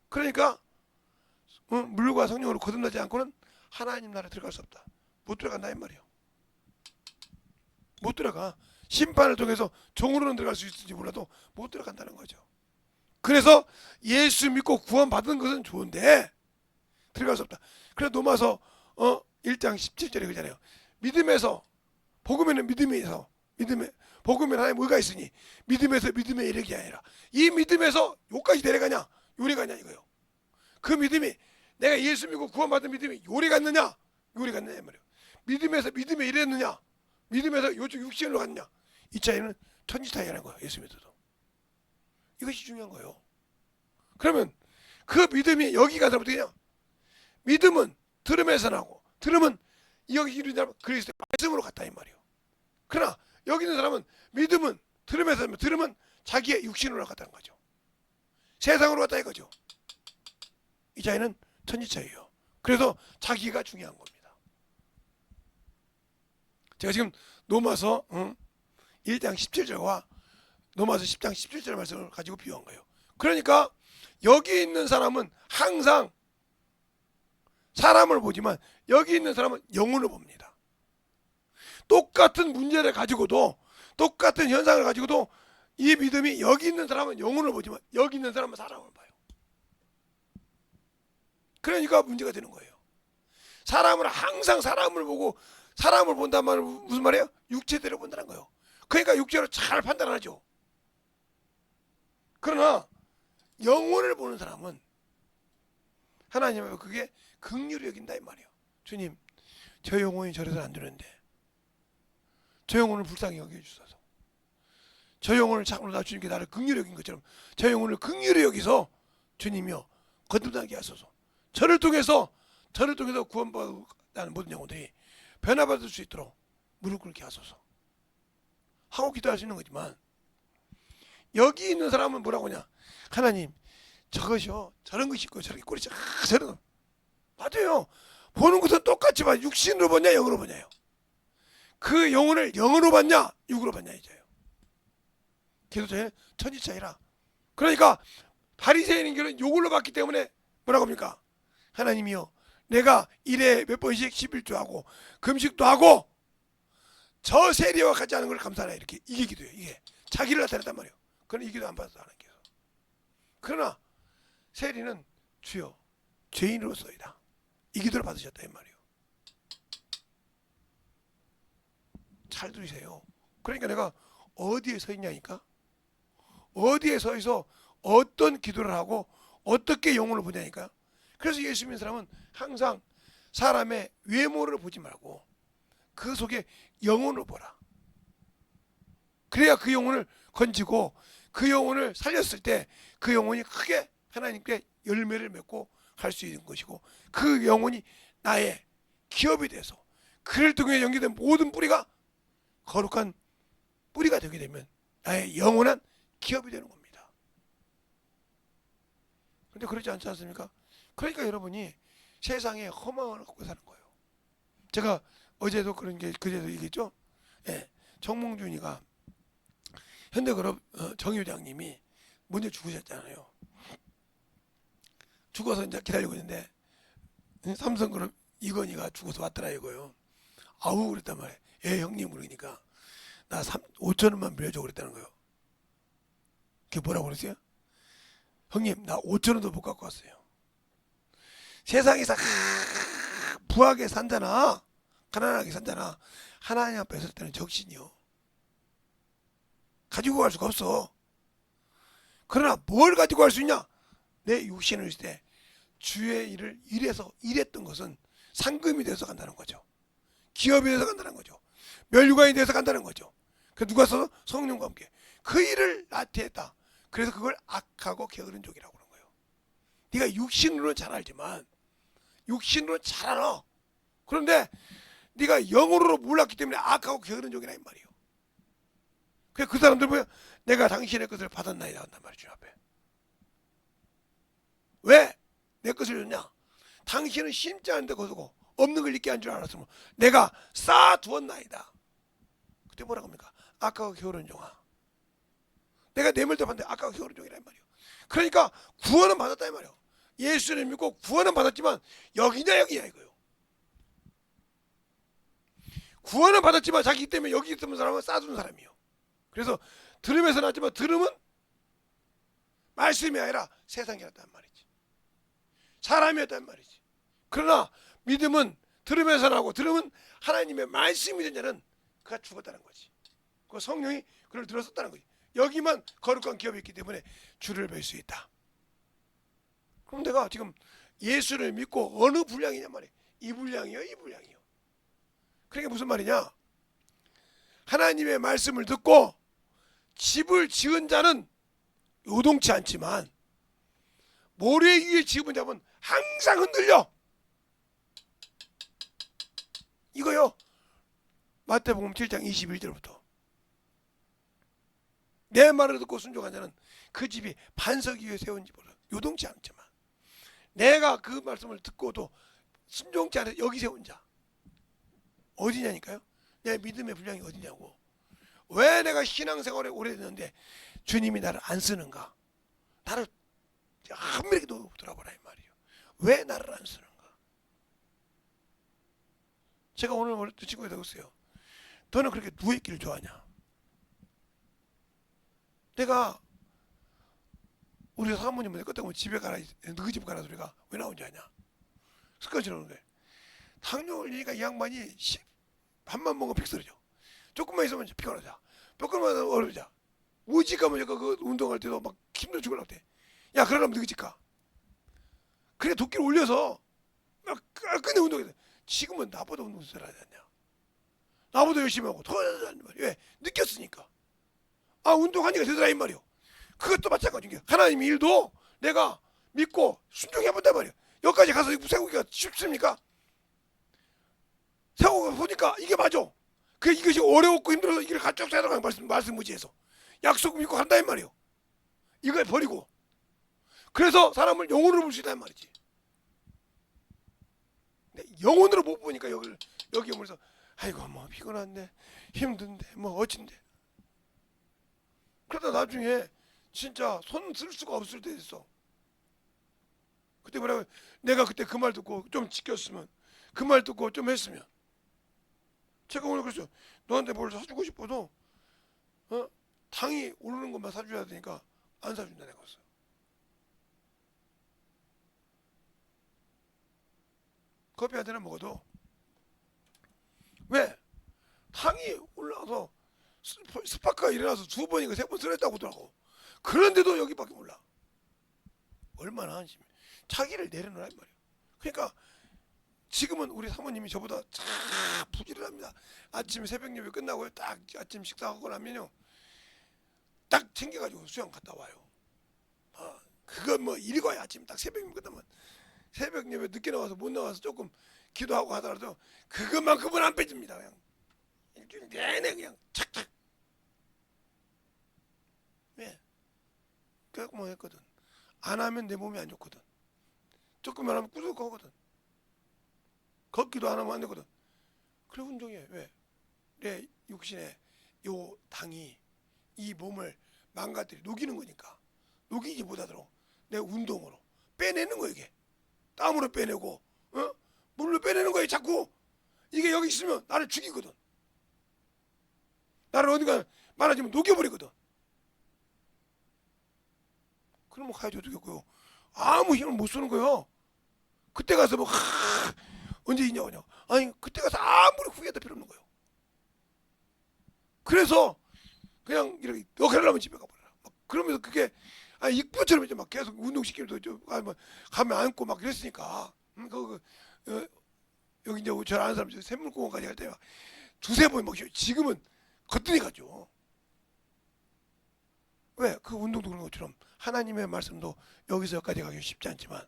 그러니까 물과 성령으로 거듭나지 않고는 하나님 나라에 들어갈 수 없다. 못 들어간다 이 말이에요. 못 들어가. 심판을 통해서 종으로는 들어갈 수 있을지 몰라도 못 들어간다는 거죠. 그래서 예수 믿고 구원 받은 것은 좋은데 들어갈 수 없다. 그래서 로마서 1장 17절에 그러잖아요. 믿음에서, 복음에는 믿음에서, 복음에는 하나님 의가 있으니 믿음에서 믿음에 이르기 아니라, 이 믿음에서 요까지 내려가냐 요리 가냐 이거요. 그 믿음이 내가 예수 믿고 구원받은 믿음이 요리 갔느냐 요리 갔느냐 이 말이에요. 믿음에서 믿음에 이랬느냐, 믿음에서 요쪽 육신으로 갔느냐, 이 차이는 천지 차이라는 거예요. 예수 믿어도 이것이 중요한 거예요. 그러면 그 믿음이 여기 가서 어떻게 되냐, 믿음은 들음에서 나고 들음은 여기 이르는 사람은 그리스도의 말씀으로 갔다 이 말이에요. 그러나 여기 있는 사람은 믿음은 들음에서, 들음은 자기의 육신으로 갔다는 거죠. 세상으로 갔다 이거죠. 이 차이는 천지 차이예요. 그래서 자기가 중요한 겁니다. 제가 지금 로마서 1장 17절과 로마서 10장 17절 말씀을 가지고 비유한 거예요. 그러니까 여기 있는 사람은 항상 사람을 보지만 여기 있는 사람은 영혼을 봅니다. 똑같은 문제를 가지고도, 똑같은 현상을 가지고도 이 믿음이 여기 있는 사람은 영혼을 보지만 여기 있는 사람은 사람을 봐요. 그러니까 문제가 되는 거예요. 사람은 항상 사람을 보고, 사람을 본다는 말은 무슨 말이에요? 육체대로 본다는 거예요. 그러니까 육체로 잘 판단하죠. 그러나 영혼을 보는 사람은 하나님은 그게 긍휼히 여긴다 이 말이에요. 주님, 저 영혼이 저래서는 안 되는데 저 영혼을 불쌍히 여겨주소서. 저 영혼을 참으로 주님께 나를 긍휼히 여긴 것처럼 저 영혼을 긍휼히 여기서 주님이여 거듭나게 하소서. 저를 통해서 구원받는 모든 영혼들이 변화받을 수 있도록 무릎 꿇게 하소서 하고 기도할 수 있는 거지만, 여기 있는 사람은 뭐라고 하냐, 하나님 저것이요 저런 것이 있고 저런 꼴이 저런, 맞아요. 보는 것은 똑같지만 육신으로 보냐 영으로 보냐요. 그 영혼을 영으로 봤냐 육으로 봤냐 이제요. 기도 차이는 천지 차이라. 그러니까 바리새인인 교는 요걸로 봤기 때문에 뭐라고 합니까? 하나님이요 내가 일에 몇 번씩 11조 하고 금식도 하고 저 세리와 같지 않은 걸 감사하라, 이렇게 이게 기도예요. 이게 자기를 나타냈단 말이에요. 그건 이 기도 안 받아서 하는 기도. 그러나 세리는 주여 죄인으로서이다, 이 기도를 받으셨다 이 말이에요. 잘 들으세요. 그러니까 내가 어디에 서 있냐니까, 어디에 서 있어 어떤 기도를 하고 어떻게 영혼을 보냐니까. 그래서 예수 믿는 사람은 항상 사람의 외모를 보지 말고 그 속에 영혼을 보라. 그래야 그 영혼을 건지고 그 영혼을 살렸을 때 그 영혼이 크게 하나님께 열매를 맺고 갈 수 있는 것이고, 그 영혼이 나의 기업이 돼서 그를 통해 연결된 모든 뿌리가 거룩한 뿌리가 되게 되면 나의 영원한 기업이 되는 겁니다. 그런데 그렇지 않지 않습니까? 그러니까 여러분이 세상에 허망을 갖고 사는 거예요. 제가 어제도 그런 게 그제도 얘기했죠. 예, 정몽준이가 현대그룹 정 회장님이 먼저 죽으셨잖아요. 죽어서 이제 기다리고 있는데 삼성그룹 이건희가 죽어서 왔더라 이거요. 아우 그랬단 말이에요. 예 형님 그러니까 나 5천 원만 빌려줘 그랬다는 거예요. 그게 뭐라고 그랬어요? 형님 나 5천 원도 못 갖고 왔어요. 세상에서 부하게 산다나 가난하게 산다나 하나님 앞에 설 때는 적신이요. 가지고 갈 수가 없어. 그러나 뭘 가지고 갈 수 있냐? 내 육신을 있을 때 주의 일을 일했던 것은 상금이 돼서 간다는 거죠. 기업이 돼서 간다는 거죠. 멸류관이 돼서 간다는 거죠. 그 누가 써서 성령과 함께 그 일을 나태했다. 그래서 그걸 악하고 게으른 종이라고 그러는 거예요. 네가 육신으로는 잘 알지만 육신으로는 잘 알아. 그런데 네가 영으로 몰랐기 때문에 악하고 게으른 종이라 이 말이에요. 그래서 그 사람들 보면 내가 당신의 것을 받았나이다 한단 말이죠. 앞에 왜 내 것을 줬냐? 당신은 심지 않은데 거두고 없는 걸 있게 한 줄 알았으면 내가 쌓아두었나이다. 그때 뭐라고 합니까? 악하고 게으른 종아. 내가 뇌물도 받는데 악하고 게으른 종이라 이 말이에요. 그러니까 구원은 받았다 이 말이에요. 예수를 믿고 구원은 받았지만 여기냐 여기냐 이거요. 구원은 받았지만 자기 때문에 여기 있는 사람은 쌓아두는 사람이에요. 그래서 들음에서 났지만 들음은 말씀이 아니라 세상이었단 말이지. 사람이었단 말이지. 그러나 믿음은 들음에서 나고 들음은 하나님의 말씀이 된 자는 그가 죽었다는 거지. 그 성령이 그를 들었었다는 거지. 여기만 거룩한 기업이 있기 때문에 주를 뵐 수 있다. 그럼 내가 지금 예수를 믿고 어느 분량이냐 말이야. 이 분량이요, 이 분량이요. 그러니까 무슨 말이냐? 하나님의 말씀을 듣고 집을 지은 자는 요동치 않지만 모래 위에 집은 자는 항상 흔들려. 이거요. 마태복음 7장 21절부터 내 말을 듣고 순종한 자는 그 집이 반석 위에 세운 집으로 요동치 않지만 내가 그 말씀을 듣고도 순종치 않아서 여기 세운 자 어디냐니까요. 내 믿음의 분량이 어디냐고. 왜 내가 신앙생활에 오래됐는데 주님이 나를 안 쓰는가. 나를 한밀하게 돌아보라 이 말이에요. 왜 나를 안 쓰는가. 제가 오늘 친구에다 그랬어요. 너는 그렇게 누워있기를 좋아하냐. 내가 우리 사모님한테 끝에 보면 집에 가라 너희 집 가라 소리가 왜 나온지 아냐. 습관처럼 오는 거예요. 당뇨 걸리니까 이 양반이 밥만 먹으면 픽 쓰러져. 조금만 있으면 피곤하자. 조금만 어려우자. 우리 집 가면 그 운동할 때도 막 힘들어 죽으려고 돼. 야 그러려면 너희 집 가. 그래 도끼를 올려서 막 끝내 운동해. 지금은 나보다 운동 잘하지 않냐. 나보다 열심히 하고 더 잘하는 말이야. 왜? 느꼈으니까. 아 운동하니까 되더라 이 말이요. 그것도 마찬가지인 게 하나님의 일도 내가 믿고 순종해본단 말이야. 여기까지 가서 세우기가 쉽습니까? 세우고 보니까 이게 맞아. 그 이것이 어려웠고 힘들어서 이걸 가쪽 살아가는 말씀 무지해서 약속 믿고 간다 이 말이요. 이걸 버리고 그래서 사람을 영혼으로 볼 수 있다 이 말이지. 영혼으로 못 보니까 여기 오면서 아이고 뭐 피곤한데 힘든데 뭐 어쩐데. 그러다 나중에 진짜 손 쓸 수가 없을 때 있어. 그때 뭐라고 내가 그때 그 말 듣고 좀 지켰으면 그 말 듣고 좀 했으면 제가 오늘 그랬어요. 너한테 뭘 사주고 싶어도 당이 오르는 것만 사줘야 되니까 안 사준다 내가 했어. 커피 한 잔 먹어도 왜? 당이 올라와서 스파크가 일어나서 2번인가 3번 쓰랬다고 하더라고. 그런데도 여기밖에 몰라. 얼마나 한심해. 자기를 내려놓으라 이 말이에요. 그러니까 지금은 우리 사모님이 저보다 참 부지런합니다. 아침 새벽 예배 끝나고 딱 아침 식사하고 나면요 딱 챙겨가지고 수영 갔다 와요. 그건 뭐 일과야. 아침 딱 새벽 예배 끝나면 새벽 예배 늦게 나와서 못 나와서 조금 기도하고 하더라도 그것만큼은 안 빼집니다. 그냥 일주일 내내 그냥 착착. 왜? 그래갖고 뭐 했거든. 안 하면 내 몸이 안 좋거든. 조금만 하면 꾸덕하거든. 걷기도 안 하면 안 되거든. 그래 운동해. 왜? 내 육신에 요 당이 이 몸을 망가뜨려 녹이는 거니까. 녹이지 못하도록 내 운동으로 빼내는 거야 이게. 땀으로 빼내고 물로 빼내는 거야 자꾸. 이게 여기 있으면 나를 죽이거든. 나를 어디가 많아지면 녹여버리거든. 그러면 가야지 어떻겠고요. 아무 힘을 못 쓰는 거예요. 그때 가서 뭐 언제 있냐고. 아니 그때가 아무리 후회해도 필요 없는 거예요. 그래서 그냥 이렇게 너 그러려면 집에 가버려라. 막 그러면서 그게 익부처럼 이제 막 계속 운동시키면서 가면 안고 막 그랬으니까. 여기 이제 저 아는 사람 샘물공원까지 갈 때 막 두세 번 막 지금은 거뜬히 가죠. 왜? 그 운동도 그런 것처럼 하나님의 말씀도 여기서 여기까지 가기 쉽지 않지만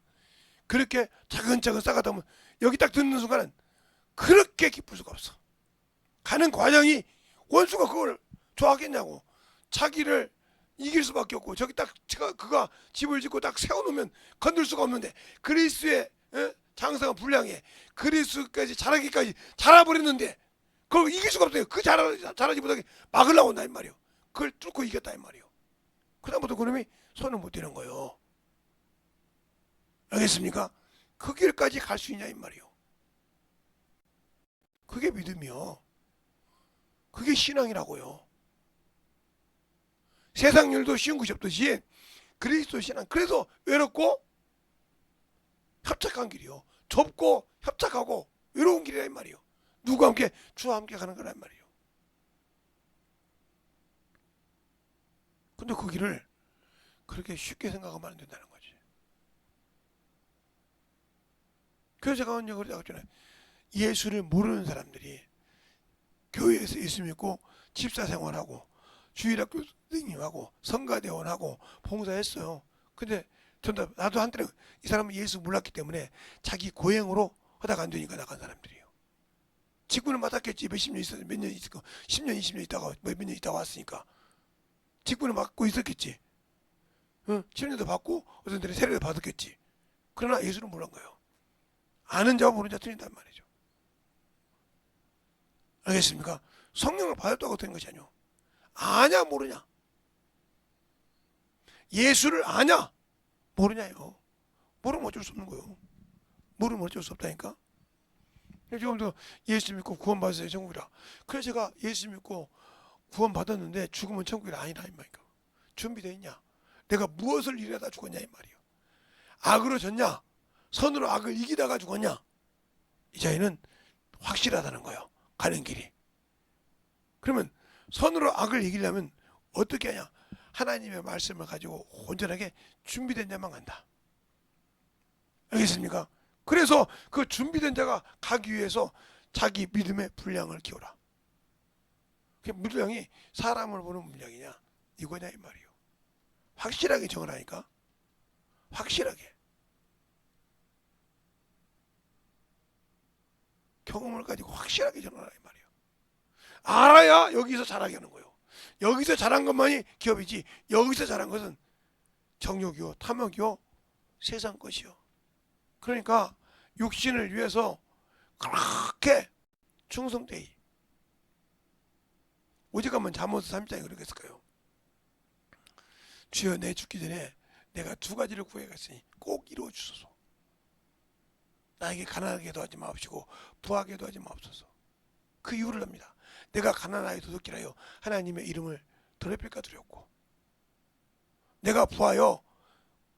그렇게 차근차근 쌓아가다 보면 여기 딱 듣는 순간은 그렇게 기쁠 수가 없어. 가는 과정이 원수가 그걸 좋아하겠냐고. 자기를 이길 수밖에 없고 저기 딱 그가 집을 짓고 딱 세워놓으면 건들 수가 없는데 그리스의 장성한 분량에 그리스까지 자라기까지 자라버렸는데 그걸 이길 수가 없어요. 그 자라지 못하게 막으려고 한다 이 말이요. 그걸 뚫고 이겼다 이 말이요. 그다음부터 그놈이 손을 못 대는 거예요. 알겠습니까? 그 길까지 갈 수 있냐 이 말이요. 그게 믿음이요. 그게 신앙이라고요. 세상 일도 쉬운 것이 없듯이 그리스도 신앙. 그래서 외롭고 협착한 길이요. 좁고 협착하고 외로운 길이란 말이요. 누구와 함께? 주와 함께 가는 거란 말이요. 근데 그 길을 그렇게 쉽게 생각하면 안 된다는 거지. 그래서 제가 언제 그러잖아요. 예수를 모르는 사람들이 교회에서 예수 믿고 집사 생활하고 주일학교 선생님하고 성가대원하고 봉사했어요. 근데 나도 한때는 이 사람은 예수 몰랐기 때문에 자기 고행으로 하다가 안 되니까 나간 사람들이에요. 직분을 맡았겠지. 몇십 년 있었어. 몇 년 있었고 10년 20년 있다가 몇 년 있다가 왔으니까 직분을 맡고 있었겠지. 10년도 받고 어떤 데는 세례도 받았겠지. 그러나 예수를 몰란 거예요. 아는 자와 모르는 자 틀린단 말이죠. 알겠습니까? 성령을 받았다고 되는 것이 아니요. 아냐 모르냐. 예수를 아냐 모르냐요. 모르면 어쩔 수 없는 거예요. 모르면 어쩔 수 없다니까. 지금도 예수 믿고 구원 받으세요 천국이라. 그래서 제가 예수 믿고 구원 받았는데 죽으면 천국이라 아니라 이 말이야. 준비되어 있냐? 내가 무엇을 일하다 죽었냐 이 말이요. 악으로 졌냐? 선으로 악을 이기다가 죽었냐? 이 자에는 확실하다는 거예요. 가는 길이. 그러면 선으로 악을 이기려면 어떻게 하냐? 하나님의 말씀을 가지고 온전하게 준비된 자만 간다. 알겠습니까? 그래서 그 준비된 자가 가기 위해서 자기 믿음의 분량을 키워라. 그 분량이 사람을 보는 분량이냐 이거냐 이 말이요. 확실하게 정하라니까. 확실하게. 경험을 가지고 확실하게 정하라 이 말이요. 알아야 여기서 잘하게 하는 거예요. 여기서 잘한 것만이 기업이지 여기서 잘한 것은 정욕이요 탐욕이요 세상 것이요. 그러니까 육신을 위해서 그렇게 충성되이. 오직하면 잠언서 3장에 그렇게 했을까요? 주여 내 죽기 전에 내가 두 가지를 구해갔으니 꼭 이루어 주소서. 나에게 가난하게도 하지 마옵시고 부하게도 하지 마옵소서. 그 이유를 합니다. 내가 가난하여 도둑질하여 하나님의 이름을 더럽힐까 두렵고 내가 부하여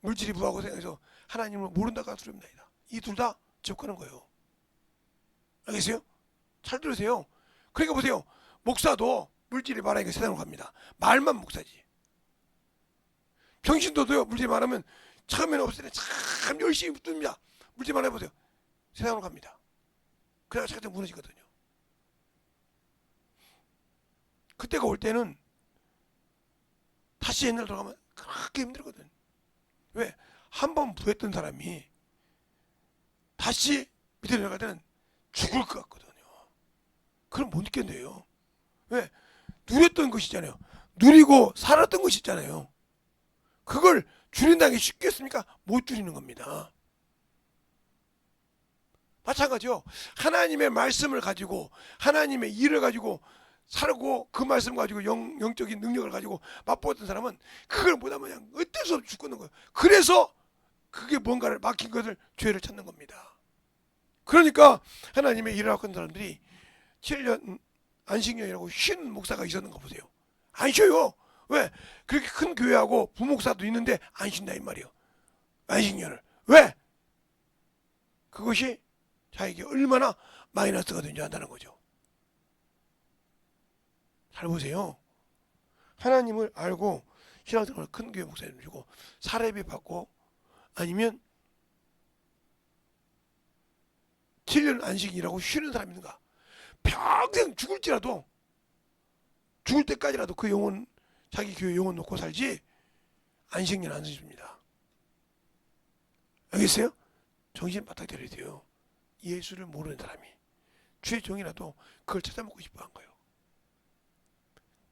물질이 부하고 생각해서 하나님을 모른다가 두렵나이다. 이 둘 다 지옥 가는 거예요. 알겠어요? 잘 들으세요. 그러니까 보세요. 목사도 물질이 많으니까 세상으로 갑니다. 말만 목사지. 병신도도요. 물질이 많으면 처음에는 없을 때 참 열심히 붙듭니다. 물질 많아 보세요. 세상으로 갑니다. 그래야 차차 무너지거든요. 그때가 올 때는 다시 옛날로 돌아가면 그렇게 힘들거든. 왜? 한 번 부했던 사람이 다시 밑에 내려갈 때는 죽을 것 같거든요. 그럼 못 느꼈네요. 왜? 누렸던 것이잖아요. 누리고 살았던 것이 있잖아요. 그걸 줄인다는 게 쉽겠습니까? 못 줄이는 겁니다. 마찬가지요. 하나님의 말씀을 가지고 하나님의 일을 가지고 살고 그 말씀 가지고 영적인 능력을 가지고 맛보았던 사람은 그걸 못하면 그냥 어쩔 수 없이 죽는 거예요. 그래서 그게 뭔가를 막힌 것을 죄를 찾는 겁니다. 그러니까 하나님의 일을 하고 있는 사람들이 7년 안식년이라고 쉬는 목사가 있었는 거 보세요. 안 쉬어요. 왜? 그렇게 큰 교회하고 부목사도 있는데 안 쉰다 이 말이에요. 안식년을. 왜? 그것이 자에게 얼마나 마이너스가 되는지 안다는 거죠. 잘 보세요. 하나님을 알고 신앙생활을 큰 교회 목사님 주고 사례비 받고 아니면 7년 안식이라고 쉬는 사람인가? 평생 죽을 때까지라도 그 영혼, 자기 교회 영혼 놓고 살지 안식년 안 해줍니다. 알겠어요? 정신 바짝 차려야 돼요. 예수를 모르는 사람이 주의 종이라도 그걸 찾아먹고 싶어 한 거예요.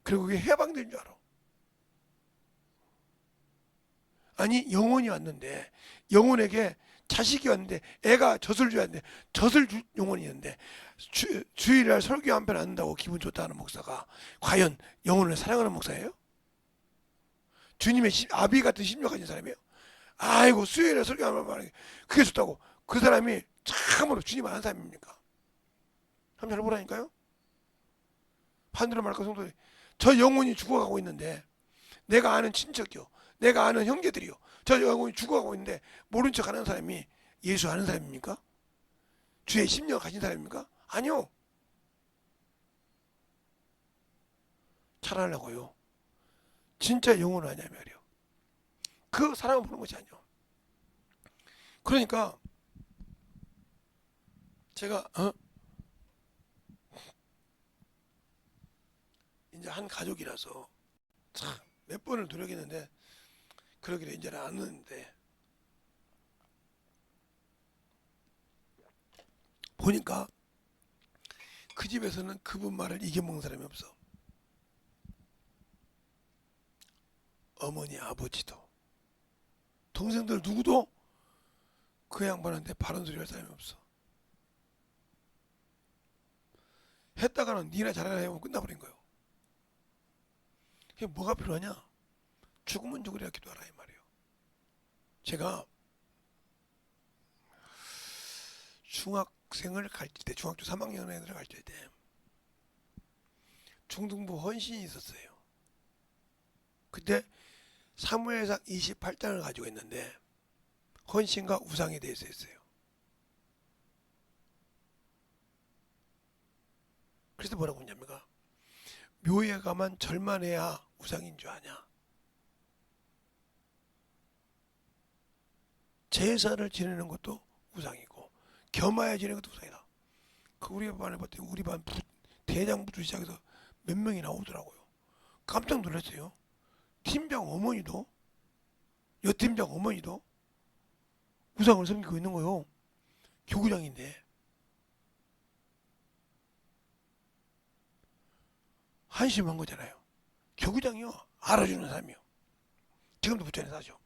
그리고 그게 해방된 줄 알아. 아니 영혼이 왔는데 영혼에게 자식이 왔는데 애가 젖을 줘야 하는데 젖을 줄 영혼이 있는데 주일날 설교 한 편 안 한다고 기분 좋다 하는 목사가 과연 영혼을 사랑하는 목사예요? 주님의 아비 같은 심령 가진 사람이에요? 아이고 수요일에 설교 한 번 하는 게 그게 좋다고 그 사람이 참으로 주님 아는 사람입니까? 한번 잘 보라니까요. 반대로 말할까 성도님, 저 영혼이 죽어가고 있는데 내가 아는 친척이요, 내가 아는 형제들이요, 저 영혼이 죽어가고 있는데 모른 척 하는 사람이 예수 아는 사람입니까? 주의 심령 가진 사람입니까? 아니요. 잘하려고요. 진짜 영혼을 아냐 말이요. 그 사랑을 보는 것이 아니요. 그러니까 제가 이제 한 가족이라서 참 몇 번을 노력했는데 그러기를 이제는 안 하는데 보니까 그 집에서는 그분 말을 이겨먹는 사람이 없어. 어머니 아버지도 동생들 누구도 그 양반한테 바른 소리 할 사람이 없어. 했다가는 니나 잘하라 해보면 끝나버린 거예요. 그게 뭐가 필요하냐? 죽으면 죽으리라 기도하라 이 말이에요. 제가 중학생을 가르칠 때, 중학교 3학년 애들을 가르칠 때 중등부 헌신이 있었어요. 그때 사무엘상 28장을 가지고 있는데 헌신과 우상에 대해서 했어요. 그래서 뭐라고 했냐면 묘에 가만 절만 해야 우상인 줄 아냐? 제사를 지내는 것도 우상이고 겸하여 지내는 것도 우상이다. 그 우리 반에 봤더니 우리 반 대장부터 시작해서 몇 명이 나오더라고요. 깜짝 놀랐어요. 팀장 어머니도, 여팀장 어머니도 우상을 섬기고 있는 거요. 교구장인데. 한심한 거잖아요. 교구장이요. 알아주는 사람이요. 지금도 부천에 사죠.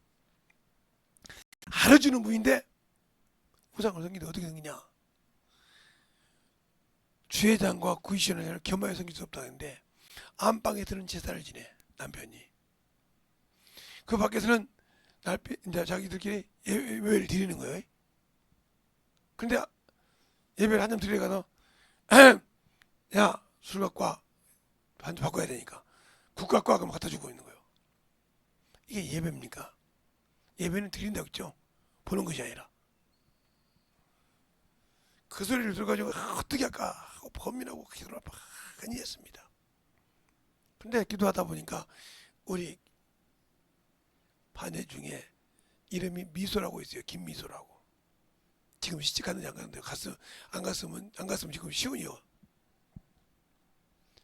알아주는 분인데 우상을 섬기는데 어떻게 섬기냐? 주회장과 구의시원을 겸하여 섬길 수 없다는데 안방에 드는 제사를 지내 남편이. 그 밖에서는 이제 자기들끼리 예배를 드리는 거예요. 근데 예배를 한점 드리러 가서 야 술 갖고 와, 반주 바꿔야 되니까 국 갖고 와 그러면 갖다 주고 있는 거예요. 이게 예배입니까? 예배는 드린다고 했죠. 보는 것이 아니라. 그 소리를 들어가지고 어떻게 할까 하고 범인하고 기도를 많이 했습니다. 근데 기도하다 보니까 우리 반애 중에 이름이 미소라고 있어요. 김미소라고. 지금 시집 갔는지 안 갔는데 안 갔으면 지금 시온이요.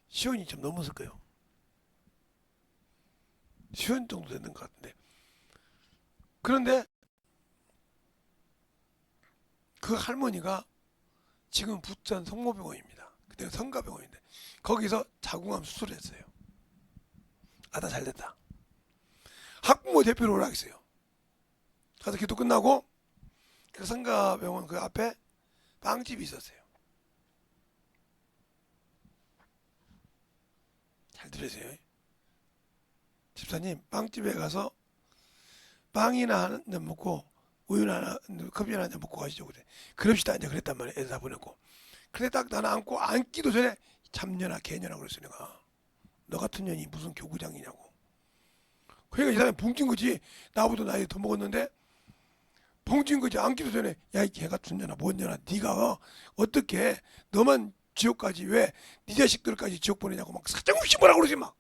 시온이 좀 넘었을 거예요. 시온 정도 되는 것 같은데. 그런데 그 할머니가 지금 부천 성모병원입니다. 그때는 성가병원인데 거기서 자궁암 수술을 했어요. 아다 잘됐다. 학부모 대표로 오라 했어요. 가서 기도 끝나고 그 성가병원 그 앞에 빵집이 있었어요. 잘 들으세요. 집사님 빵집에 가서 빵이나 한 잔 먹고 우유나 하나 커피 하나 한 먹고 가시죠. 그래. 그럽시다 이제 그랬단 말이에요. 애들 다 보내고. 근데 딱 나는 앉기도 전에 잡년아 개년아 그랬어 내가. 너 같은 년이 무슨 교구장이냐고. 그러니까 이 사람이 붕진 거지. 나보다 나이 더 먹었는데 봉진 거지. 안기도 전에 야 이 개가 춘년아 뭔년아 네가 어떻게 너만 지옥까지 왜 네 자식들까지 지옥 보내냐고 막 사정없이 뭐라 그러지 막.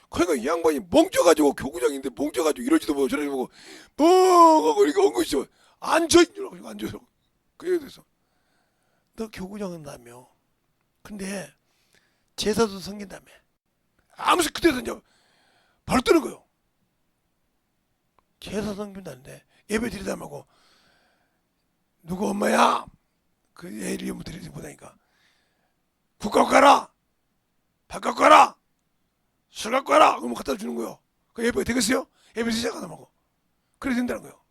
그러니까 이 양반이 멍져가지고 교구장인데 멍져가지고 이러지도 못하고 저러지도 못하고 멍하고 이렇게 엉거리죠. 앉아 이러고 앉아서 그래 돼서 너 교구장은 나며 근데 제사도 섬긴다며 아무튼 그때서 이제 바로 뜨는 거예요. 제사 섬긴다는데 예배 드리다 말고 누구 엄마야 그 애 이름 드리지 못하니까 국 갖고 가라 밥 갖고 가라 술 갖고 가라 그러면 갖다 주는 거예요. 그 예배 되겠어요? 예배 시작하다 말고 그래 된다는 거예요.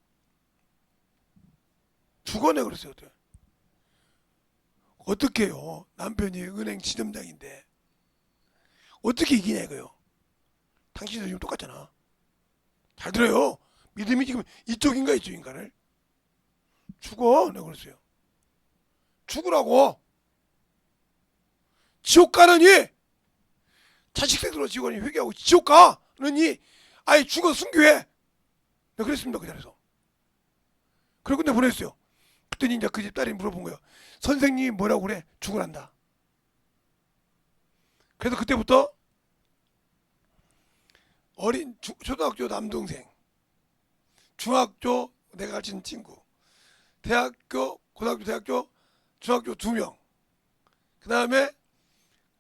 죽어내 그랬어요. 어떻게 해요? 남편이 은행 지점장인데 어떻게 이기냐 이거요. 당신도 지금 똑같잖아. 잘 들어요. 믿음이 지금 이쪽인가 이쪽인가를 죽어 내가 그랬어요. 죽으라고. 지옥 가느니 자식들로 직원이 회개하고 지옥 가느니 아예 죽어 순교해. 내가 그랬습니다. 그 자리에서. 그리고 근데 보냈어요. 그랬더니 이제 그 집 딸이 물어본 거예요. 선생님이 뭐라고 그래? 죽으란다. 그래서 그때부터 어린 초등학교 남동생, 중학교 내가 가르치는 친구, 대학교, 고등학교, 대학교, 중학교 2명, 그 다음에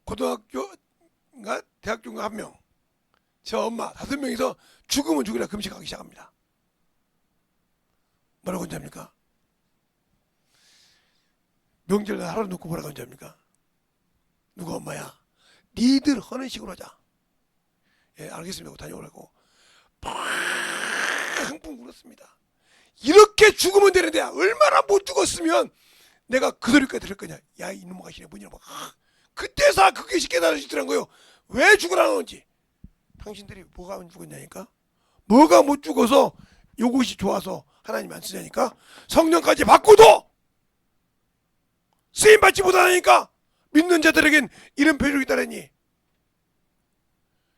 고등학교인가 대학교인가 1명, 저 엄마 5명이서 죽으면 죽으라 금식하기 시작합니다. 뭐라고 하는지 압니까? 명절날 하루 놓고 뭐라고 하는지 압니까? 누가 엄마야? 니들 하는 식으로 하자. 예, 알겠습니다. 다녀오라고 팡풍 울었습니다. 이렇게 죽으면 되는데 얼마나 못 죽었으면 내가 그 소리까지 들을 거냐. 야 이놈의 가시네 뭐냐 막 그때서 그게 깨달아지더란 거예요. 왜 죽으라는 건지. 당신들이 뭐가 안 죽었냐니까. 뭐가 못 죽어서 요것이 좋아서 하나님 안 쓰냐니까. 성령까지 받고도 쓰임 받지 못하니까 믿는 자들에겐 이런 표적이 있다라니.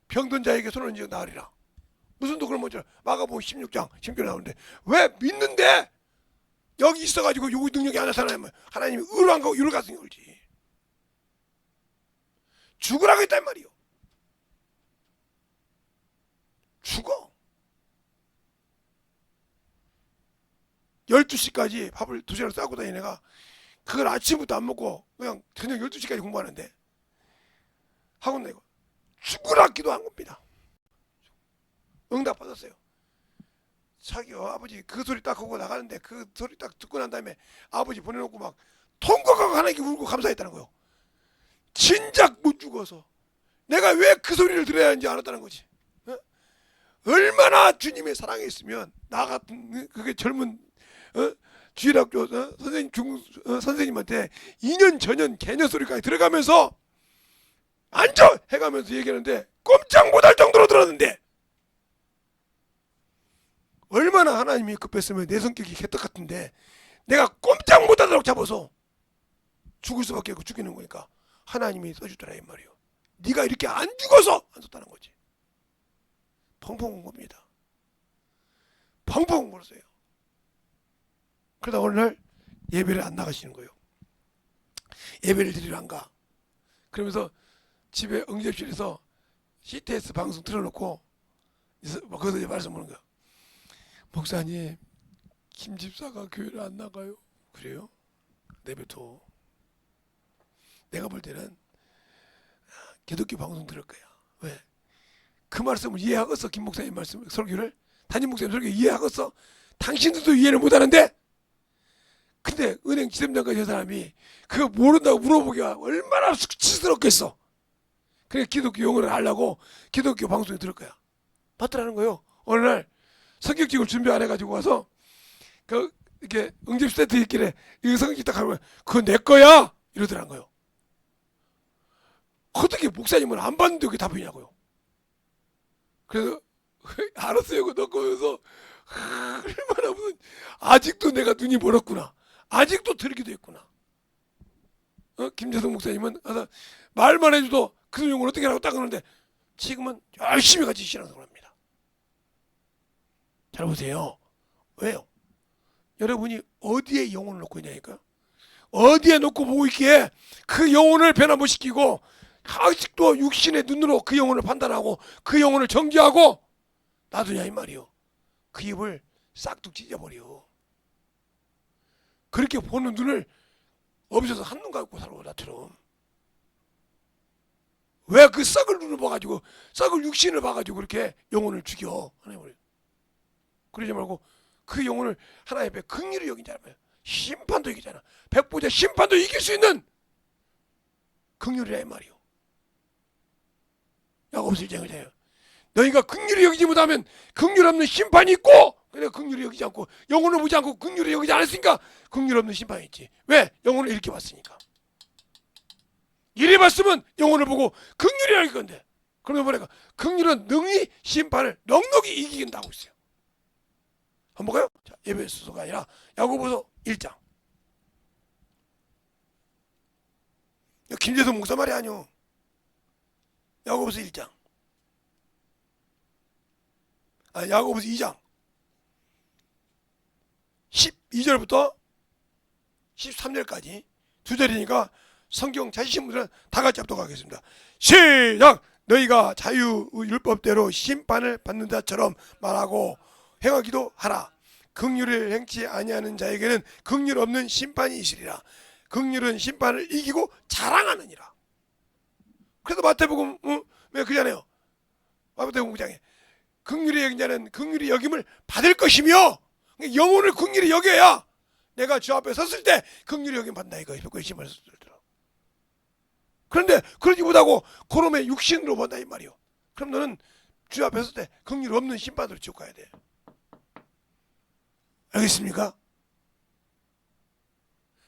병든 자에게 손을 얹어 나으리라. 무슨 도 그런 거죠. 마가복음 16장 16절 나오는데 왜 믿는데 여기 있어가지고 요구 능력이 안 나타나면 하나님이 의로한 거 유를 갔으니 그렇지. 죽으라고 했단 말이요. 죽어. 12시까지 밥을 2시간 싸고 다니는 애가 그걸 아침부터 안 먹고 그냥 저녁 12시까지 공부하는데 학원 내고 죽으라 기도한 겁니다. 응답 받았어요. 자기요 아버지 그 소리 딱 하고 나가는데 그 소리 딱 듣고 난 다음에 아버지 보내놓고 막 통곡하고 하나님께 울고 감사했다는 거예요. 진작 못 죽어서 내가 왜 그 소리를 들어야 하는지 알았다는 거지. 어? 얼마나 주님의 사랑이 있으면 나 같은 그게 젊은 주일학교 선생님 선생님한테 2년 전년 개년 소리까지 들어가면서 앉아 해가면서 얘기하는데 꼼짝 못할 정도로 들었는데 얼마나 하나님이 급했으면 내 성격이 개떡 같은데 내가 꼼짝 못하도록 잡아서 죽을 수밖에 없고 죽이는 거니까 하나님이 써주더라 이 말이요. 네가 이렇게 안 죽어서 안 썼다는 거지. 펑펑 온 겁니다. 펑펑 울었어요. 그러다 어느 날 예배를 안 나가시는 거예요. 예배를 드리러 안 가. 그러면서 집에 응접실에서 CTS 방송 틀어놓고 거기서 이제 말씀하는 거야. 목사님, 김 집사가 교회를 안 나가요. 그래요? 내뱉어. 내가 볼 때는 기독교 방송 들을 거야. 왜? 그 말씀을 이해하겠어? 김 목사님 말씀 설교를? 담임 목사님 설교 이해하겠어? 당신들도 이해를 못하는데? 근데 은행 지점장까지 한 사람이 그거 모른다고 물어보기가 얼마나 수치스럽겠어. 그래 기독교 용어를 알라고 기독교 방송에 들을 거야. 받더라는 거예요. 어느 날 성격직을 준비 안 해가지고 와서 그 이렇게 응집 세트 있길래 이거 성격직 딱 하면 그거 내 거야 이러더란 거예요. 어떻게 목사님은 안 받는데 그게 답이냐고요. 그래서 알았어요. 그거 넣고면서 얼마나 무슨 아직도 내가 눈이 멀었구나. 아직도 들기도 했구나. 김재성 목사님은 말만 해줘도 그 내용을 어떻게 하라고 딱 그러는데 지금은 열심히 같이 신앙생활 합니다. 잘 보세요. 왜요? 여러분이 어디에 영혼을 놓고 있냐니까요. 어디에 놓고 보고 있기에 그 영혼을 변화 못 시키고 아직도 육신의 눈으로 그 영혼을 판단하고 그 영혼을 정죄하고 놔두냐 이 말이요. 그 입을 싹둑 찢어버려. 그렇게 보는 눈을 없어서 한눈 감고 살아 나처럼. 왜 그 썩을 눈을 봐가지고 썩을 육신을 봐가지고 그렇게 영혼을 죽여. 하나님을. 그러지 말고 그 영혼을 하나님 앞에 긍휼히 여기잖아요. 심판도 이기잖아. 백보자 심판도 이길 수 있는 긍휼이라 이 말이요. 야고보서 1장이잖아요. 너희가 긍휼히 여기지 못하면 긍휼 없는 심판이 있고, 근데 긍휼히 여기지 않고 영혼을 보지 않고 긍휼히 여기지 않았으니까 긍휼 없는 심판이 있지. 왜? 영혼을 이렇게 봤으니까. 이래 봤으면 영혼을 보고 긍휼히 여길 건데. 그러면 뭐랄까? 긍휼은 능히 심판을 넉넉히 이긴다고 있어요. 한번 볼까요? 자, 에베소서가 아니라 야고보서 1장. 김재성 목사 말이 아니요. 야고보서 1장. 야고보서 2장 12절부터 13절까지 두 절이니까 성경 찾으신 분들은 다 같이 합독하겠습니다. 시작! 너희가 자유율법대로 심판을 받는 자처럼 말하고 행하기도 하라. 긍휼을 행치 아니하는 자에게는 긍휼 없는 심판이 있으리라. 긍휼은 심판을 이기고 자랑하느니라. 그래서 마태복음 왜 그잖아요. 마태복음 9장에 긍휼히 여긴 자는 긍휼히 여김을 받을 것이며, 영혼을 긍휼히 여겨야 내가 주 앞에 섰을 때 긍휼히 여김 받는다 이거. 심판을 들어. 그런데 그러지 못하고 그놈의 육신으로 본다 이 말이요. 그럼 너는 주 앞에 섰을 때 긍휼 없는 심판으로 지옥 가야 돼. 알겠습니까?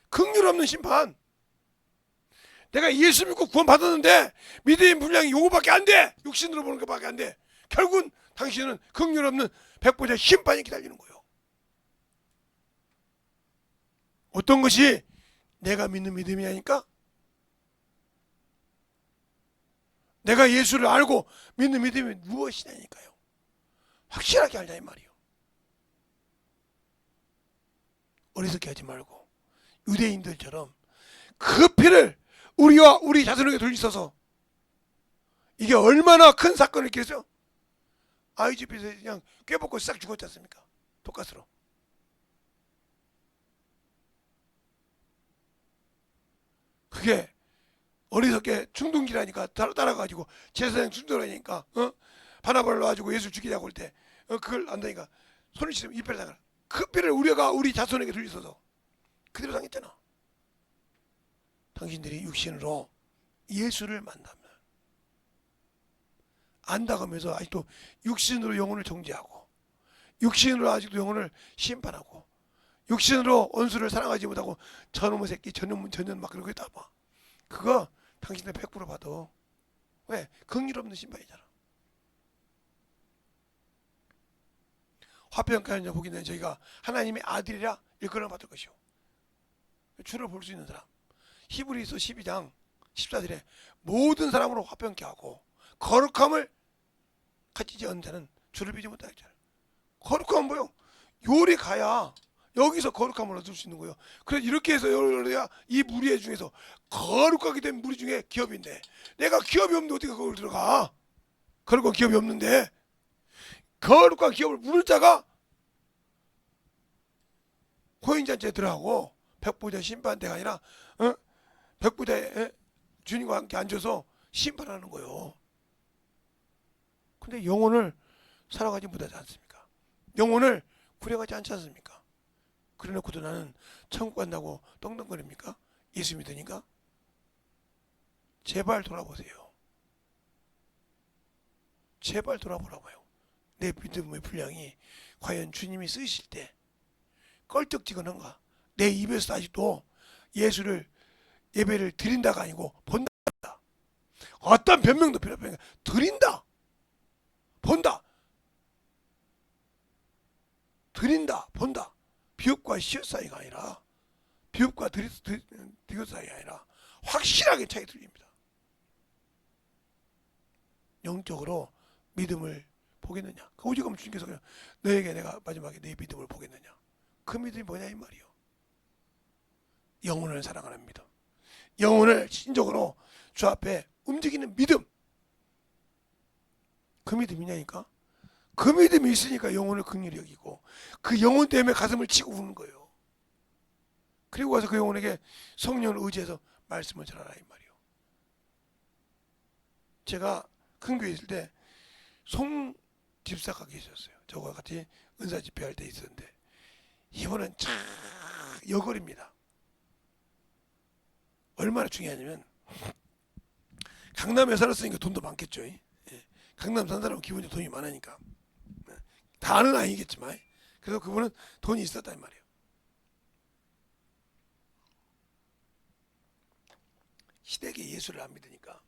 긍휼 없는 심판. 내가 예수 믿고 구원 받았는데 믿음의 분량이 요거밖에 안 돼. 육신으로 보는 것밖에 안 돼. 결국은 당신은 긍휼 없는 백보자 심판이 기다리는 거예요. 어떤 것이 내가 믿는 믿음이냐니까? 내가 예수를 알고 믿는 믿음이 무엇이냐니까요. 확실하게 알자 이 말이요. 어리석게 하지 말고 유대인들처럼 그 피를 우리와 우리 자손에게 돌리셔서 이게 얼마나 큰 사건을 일으켰어요. 아이집에서 그냥 꿰벗고 싹 죽었지 않습니까? 독가스로. 그게 어리석게 충동기라니까 따라가지고 제사장 충동하니까 바나바를 놔가지고 예수 죽이자고 할 때 그걸 안다니까 손을 치면 이패를 당하라. 그 피를 우리가 우리 자손에게 돌리셔서 그대로 당했잖아. 당신들이 육신으로 예수를 만나면 안다고 하면서 아직도 육신으로 영혼을 정죄하고 육신으로 아직도 영혼을 심판하고 육신으로 원수를 사랑하지 못하고 저놈의 새끼 저년 막 그러고 있다 봐. 그거 당신들 100% 받아. 왜? 긍휼 없는 심판이잖아. 화평가는 보기는 저희가 하나님의 아들이라 일컬음 받을 것이요. 주를 볼 수 있는 사람. 히브리서 12장 14절에 모든 사람으로 화평케 하고 거룩함을 가지지 않는 자는 주를 비지 못하게 하잖아요. 거룩함은 뭐요? 요리 가야 여기서 거룩함을 얻을 수 있는 거예요. 그래서 이렇게 해서 열어야 이 무리 중에서 거룩하게 된 무리 중에 기업인데 내가 기업이 없는데 어떻게 그걸 들어가? 거룩한 기업이 없는데 거룩한 기업을 물을 자가 호인잔치에 들어가고 백보자 심판대가 아니라 백보자의 주님과 함께 앉아서 심판하는 거예요. 근데 영혼을 살아가지 못하지 않습니까? 영혼을 구려가지 않지 않습니까? 그래놓고도 나는 천국 간다고 떵떵거립니까? 예수 믿으니까? 제발 돌아보세요. 제발 돌아보라고요. 내 믿음의 분량이 과연 주님이 쓰실 때 껄쩍지근한가? 내 입에서 아직도 예수를 예배를 드린다가 아니고 본다. 어떤 변명도 필요 없으니까 드린다. 본다. 드린다. 본다. 비읍과 시읒 사이가 아니라 비읍과 디귿 사이가 아니라 확실하게 차이 들립니다. 영적으로 믿음을 보겠느냐? 오죽하면 주님께서 그냥 너에게 내가 마지막에 내 믿음을 보겠느냐? 그 믿음이 뭐냐 이 말이요. 영혼을 사랑하는 믿음, 영혼을 신적으로 주 앞에 움직이는 믿음, 그 믿음이냐니까. 그 믿음이 있으니까 영혼을 긍휼히 여기고 그 영혼 때문에 가슴을 치고 우는 거예요. 그리고 와서 그 영혼에게 성령을 의지해서 말씀을 전하라 이 말이요. 제가 큰 교회 있을 때 송 집사가 계셨어요. 저와 같이 은사 집회할 때 있었는데 이분은 참 여걸입니다. 얼마나 중요하냐면 강남에 살았으니까 돈도 많겠죠. 예. 강남 산 사람은 기본적으로 돈이 많으니까 다는 아니겠지만 그래서 그분은 돈이 있었단 말이에요. 시댁에 예수를 안 믿으니까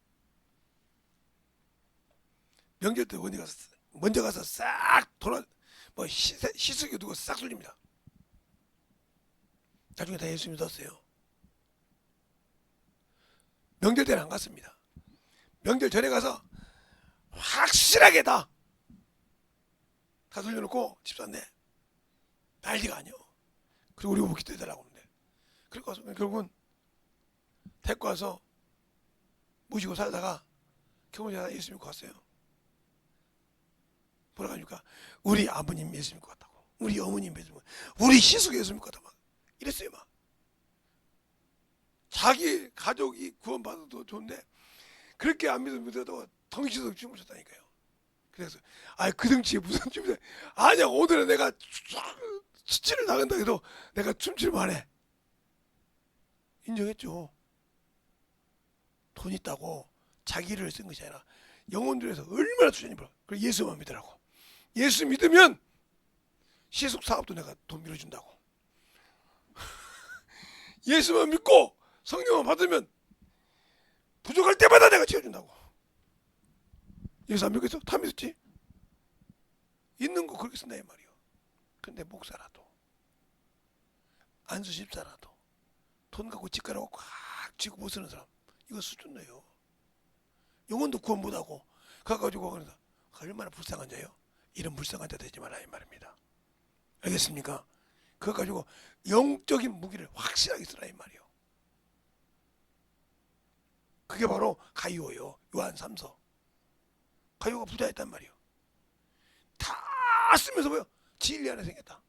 명절 때 먼저 가서 싹 돌아 뭐 시숙이 두고 싹 쏠립니다. 나중에 다 예수 믿었어요. 명절 때는 안 갔습니다. 명절 전에 가서 확실하게 다 돌려놓고 집사인데 난리가 아니요. 그리고 우리 오부 기도해달라고 하는데 그리고 결국은 데리고 와서 모시고 살다가 결혼해서 예수 믿고 갔어요. 뭐라 하니까 우리 아버님 예수 믿고 갔다고, 우리 어머님 예수 믿고, 우리 시숙 예수 믿고 갔다 막 이랬어요. 막 자기 가족이 구원받아도 좋은데 그렇게 안 믿어도 덩치도 춤을 췄다니까요. 그래서 그 덩치에 무슨 춤이 아니야, 오늘은 내가 수치를 당한다 해도 내가 춤출만 해. 인정했죠. 돈 있다고 자기를 쓴 것이 아니라 영혼들에서 얼마나 투자니 벌어. 그리고 예수만 믿으라고. 예수 믿으면 시숙 사업도 내가 돈 밀어준다고. 예수만 믿고 성령만 받으면 부족할 때마다 내가 채워준다고. 예수 안 믿겠어? 다 믿었지. 있는 거 그렇게 쓴다 이 말이요. 근데 목사라도 안수 집사라도 돈 갖고 집 가라고 꽉 쥐고 못 쓰는 사람, 이거 수준이에요. 영혼도 구원 못하고 가가지고 그래서 얼마나 불쌍한 자예요. 이런 불쌍한 자 되지 마라 이 말입니다. 알겠습니까? 그거 가지고 영적인 무기를 확실하게 쓰라 이 말이요. 그게 바로 가이오예요. 요한 3서. 가이오가 부자였단 말이요. 다 쓰면서 뭐요? 진리 안에 생겼다.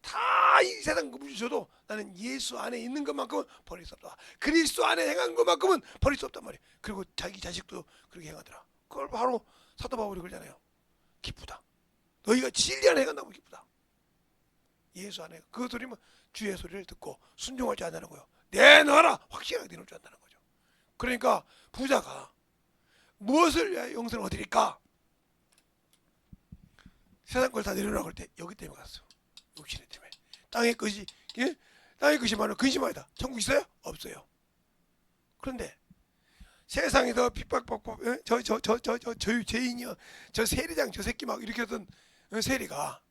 다 이 세상 그 무지셔도 나는 예수 안에 있는 것만큼은 버릴 수 없다. 그리스도 안에 행한 것만큼은 버릴 수 없단 말이에요. 그리고 자기 자식도 그렇게 행하더라. 그걸 바로 사도 바울이 그러잖아요. 기쁘다. 너희가 진리 안에 행한다고 기쁘다. 예수 안에 그 소리면 주의 소리를 듣고 순종할 줄 안다는 거예요. 내놔라 확실하게 내놓을 줄 안다는 거죠. 그러니까 부자가 무엇을 위하여 영생을 얻으리까? 세상 걸 다 내려놓으라고 할 때 여기 때문에 갔어. 욕심의 때문에. 땅의 것이, 예? 땅의 것이 많은 근심하다. 천국 있어요? 없어요. 그런데 세상에 더 핍박받고 저 죄인이요, 저 세리장 저 새끼 막 이렇게 하던 세리가,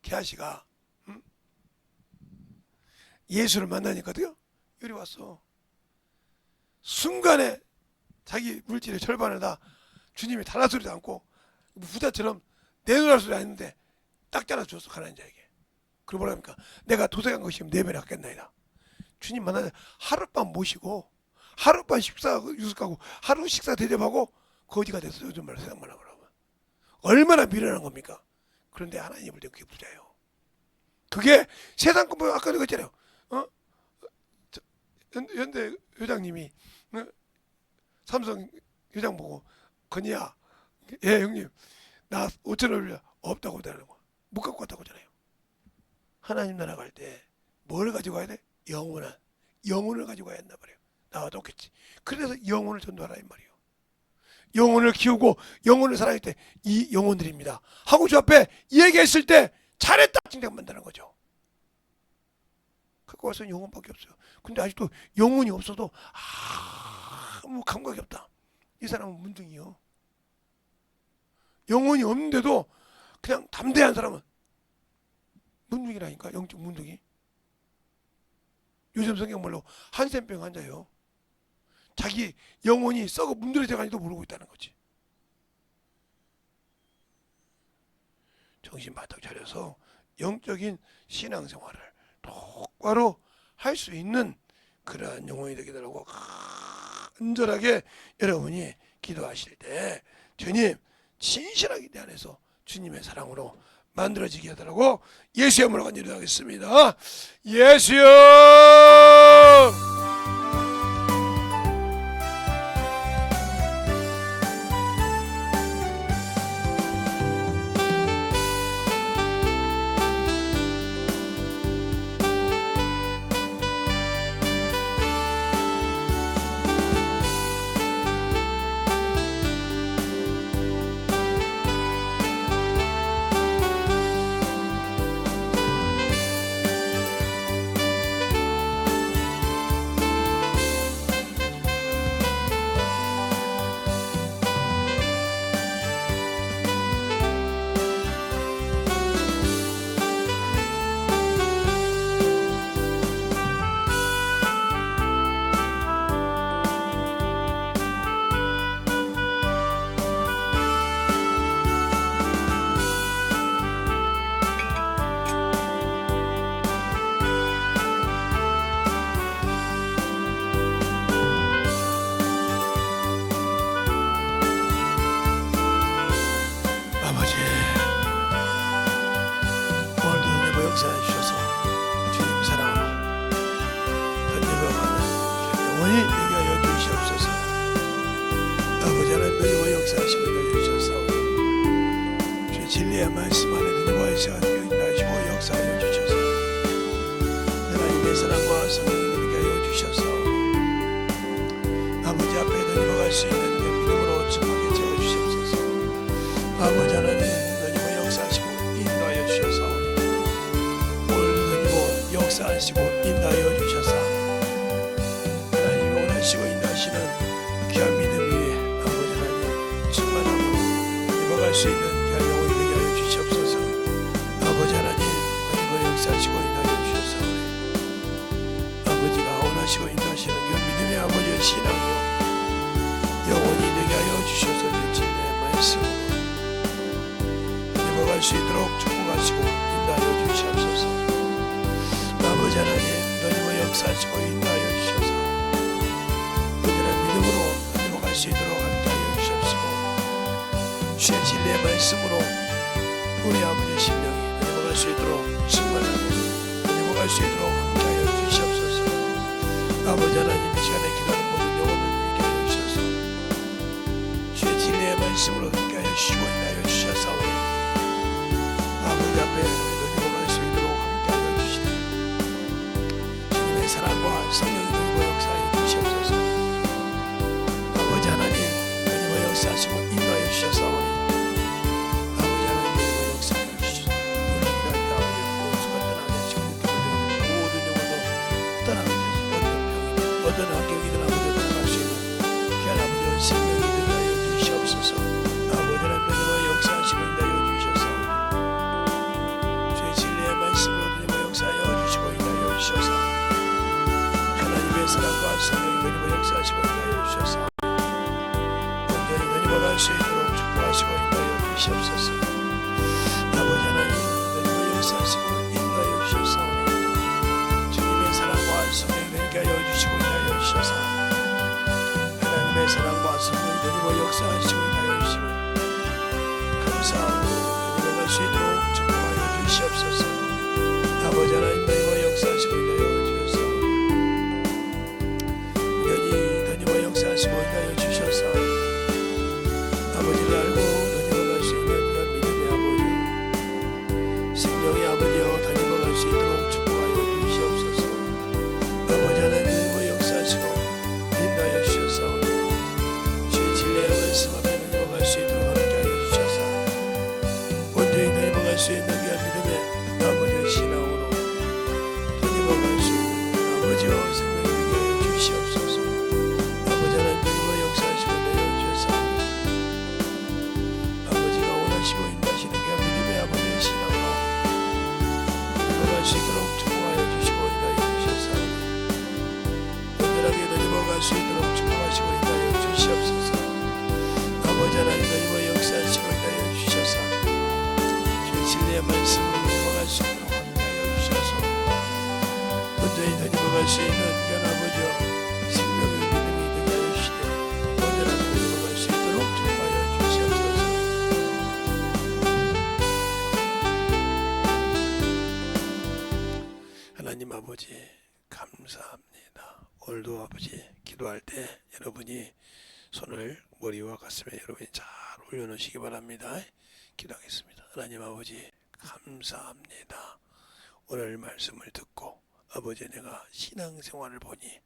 게하시가 예수를 만나니까요 이리 왔어. 순간에 자기 물질의 절반을 다 주님이 달라 소리도 않고 부자처럼 내놓으라 소리 안 했는데 딱 잘라줬어 가난한 자에게. 그리고 뭐라 합니까? 내가 도색한 것이 네 배나 갖겠나이다. 주님 만나서 하룻밤 모시고 하룻밤 식사 유숙하고 하루 식사 대접하고 거지가 됐어. 요즘 말로 세상 말로 하면 얼마나 미련한 겁니까? 그런데 하나님을 볼 때 그게 부자예요. 그게 세상 거 아까 내가 했잖아요. 현대 회장님이 삼성 회장 보고 건이야, 예 형님 나 5,000원 없다고 하더라는 거. 못 갖고 왔다고 하잖아요. 하나님 나라 갈 때 뭘 가지고 가야 돼? 영혼을 가지고 가야 한단 말이에요. 나와도 없겠지. 그래서 영혼을 전도하라 이 말이에요. 영혼을 키우고 영혼을 사랑할 때 이 영혼들입니다 하고 주 앞에 얘기했을 때 잘했다 칭찬받는다는 거죠. 갖고 와서는 영혼밖에 없어요. 근데 아직도 영혼이 없어도 아무 감각이 없다. 이 사람은 문둥이요. 영혼이 없는데도 그냥 담대한 사람은 문둥이라니까. 영적 문둥이. 요즘 성경 말로 한센병 환자예요. 자기 영혼이 썩어 문드러져 가지도 모르고 있다는 거지. 정신 바짝 차려서 영적인 신앙생활을 똑바로 할 수 있는 그러한 영혼이 되게 되라고 간절하게 여러분이 기도하실 때 주님 진실하게 내 안에서 주님의 사랑으로 만들어지게 하더라고 예수의 이름으로 간절히 하겠습니다. 예수여 아버지 오늘도 은혜로 역사해 주셔서 주님 사랑으로 던져가는 영원히 내게 하여 주시옵소서. 아버지 하나님 은혜와 역사하시고 인도해 주셔서 주의 진리의 말씀 안에 은혜와 인도하시고 역사하여 주셔서 하나님의 사랑과 성령이 되게 하여 주셔서 아버지 앞에 던져갈 수 있는 믿음으로 충만하게 채워주시옵소서. 아버지 하나님 너희와 역사하시고 인도하여 주셔서 오늘도 너희와 역사하시고 인도하여 주셔서 하나님이 원하시고 인도하시는 귀한 믿음 위에 아버지 하나님 충만함으로 입어갈 수 있는 귀한 영혼이 되게 하여 주시옵소서. 아버지 하나님 너희와 역사하시고 인도하여 주셔서 아버지가 원하시고 인도하시는 귀한 믿음의 아버지의 신앙이요 영원히 되게 하여 주셔서 진리의 말씀 갈 수 있도록 축복하시고 인도하여 주시옵소서. 아버지 하나님 너희와 역사하시고 인도하여 주셔서 그들의 믿음으로 너희와 갈 수 있도록 함께하여 주시옵시고 주의 진리의 말씀으로 우리 아버지의 심령이 너희와 갈 수 있도록 충만하게 너희와 갈 수 있도록 함께하여 주시옵소서. 아버지 하나님 이 시간에 기도하는 모든 영혼을 있게 하여 주셔서 주의 진리의 말씀으로 함께하여 주시고 인도하여 주셔서 아버지 앞에 너희와 갈 수 있도록 함께하여 주시되 주님의 사랑과 성령이 너희와 역사하여 주시옵소서. 아버지 하나님 너희와 역사하시고 인도하여 주셔서 아버지 하나님 너희와 역사하여 주시옵소서. 우리 기도할 때 아버지 원수가 떠나게 하시고 모든 영혼도 떠나게 하시고 어떤 환경이든 아버지 떠나갈 수 있는 귀한 아버지의 생명이 되게 하여 주시옵소서. 아버지 하나님 너희와 역사하시고 인도하여 주셔서 말씀으로 너희와 역사하여 주시고 인도하여 주셔서 하나님의 사랑과 성령이 너희와 역사하시고 인도하여 주셔서 온전히 너희와 갈 수 있도록 축복하시고 인도하여 주시옵소서. 아버지 하나님 너희와 역사하시고 인도하여 주셔서 주님의 사랑과 성령이 너희가 하여 주시고 인도하여 주셔서 하나님의 사랑과 성령이 너희와 역사하시고 인도하여 주시고 감사하고 너희와 갈 수 있도록 축복하여 주시옵소서. 아버지 하나님 너희와 역사하시고 인도하여 주셔서 여전히 너희와 역사하시고 인도하여 주셔서 아버지를 알고 너희와 갈 수 있는 믿음의 아버지 생명의 아버지여 너희와 갈 수 있도록 축복하여 주시옵소서. 아버지 하나님 너희와 역사하시고 인도하여 주셔서 주의 진리의 말씀 앞에 너희와 갈 수 있도록 함께하여 주셔서 온전히 너희와 갈 수 있는 믿음의 아버지의 신앙으로 너희와 갈 수 있는 아버지와 생명이 되게 하여 주시옵소서. 아버지 하나님 너희와 역사하시고 인도하여 주셔서 아버지가 원하시고 인도하시는 그 믿음의 아버지의 신앙으로 너희와 갈 수 있도록 축복하여 주시고 인도하여 주셔서 온전하게 너희와 갈 수 있도록 축복하시고 인도하여 주시옵소서. 아버지 하나님 너희와 역사하시고 인도하여 주셔서 주의 걸어갈 수 있는 연합버저 생명의 믿음이 되게 하시되 온전한 믿음으로 걸어갈 수 있도록 축복하여 주시옵소서. 하나님 아버지 감사합니다. 오늘도 아버지 기도할 때 여러분이 손을 머리와 가슴에 여러분이 잘 올려놓으시기 바랍니다. 기도하겠습니다. 하나님 아버지 감사합니다. 오늘 말씀을 듣고 아버지 내가 신앙생활을 보니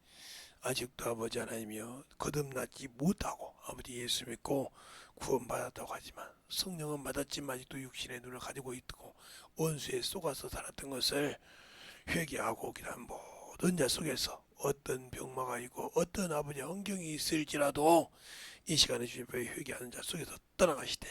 아직도 아버지 하나님이여 거듭나지 못하고 아버지 예수 믿고 구원받았다고 하지만 성령은 받았지만 아직도 육신의 눈을 가지고 있고 원수에 속아서 살았던 것을 회개하고 기도한 모든 자 속에서 어떤 병마가 있고 어떤 아버지 환경이 있을지라도 이 시간에 주님 앞에 회개하는 자 속에서 떠나가시되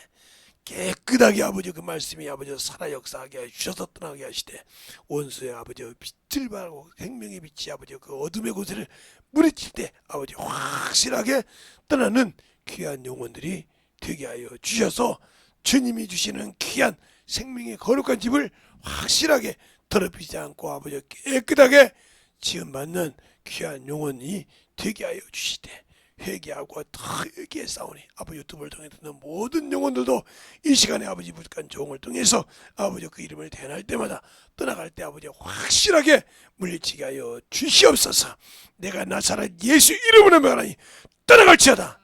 깨끗하게 아버지 그 말씀이 아버지 살아 역사하게 하셔서 떠나게 하시되 원수의 아버지 빛을 바라고 생명의 빛이 아버지 그 어둠의 곳을 물리칠 때 아버지 확실하게 떠나는 귀한 영혼들이 되게 하여 주셔서 주님이 주시는 귀한 생명의 거룩한 집을 확실하게 더럽히지 않고 아버지 깨끗하게 지음받는 귀한 영혼이 되게 하여 주시되 회개하고 더 회개싸우니 아버지 유튜브를 통해 듣는 모든 영혼들도 이 시간에 아버지 부족한 종을 통해서 아버지 그 이름을 대할 때마다 떠나갈 때 아버지 확실하게 물리치게 하여 주시옵소서. 내가 나사렛 예수 이름으로 명하니 떠나갈지어다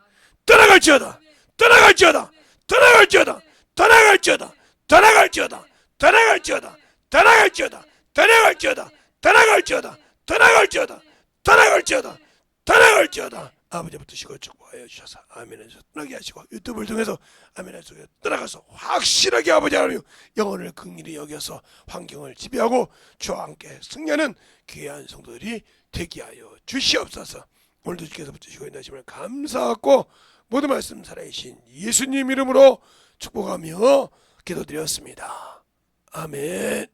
떠나갈지어다 떠나갈지어다 떠나갈지어다 떠나갈지어다 떠나갈지어다 떠나갈지어다 떠나갈지어다 떠나갈지어다 떠나갈지어다 떠나갈지어다 떠나갈지어다 떠나갈지어다 아버지부터 시고 축복하여 주셔서 아멘에서 떠나게 하시고 유튜브를 통해서 아멘에서 떠나가서 확실하게 아버지 하나님 영혼을 긍휼히 여겨서 환경을 지배하고 주와 함께 승리하는 귀한 성도들이 되게 하여 주시옵소서. 오늘도 주께서 붙으시고 인하심을 감사하고 모든 말씀 살아계신 예수님 이름으로 축복하며 기도드렸습니다. 아멘.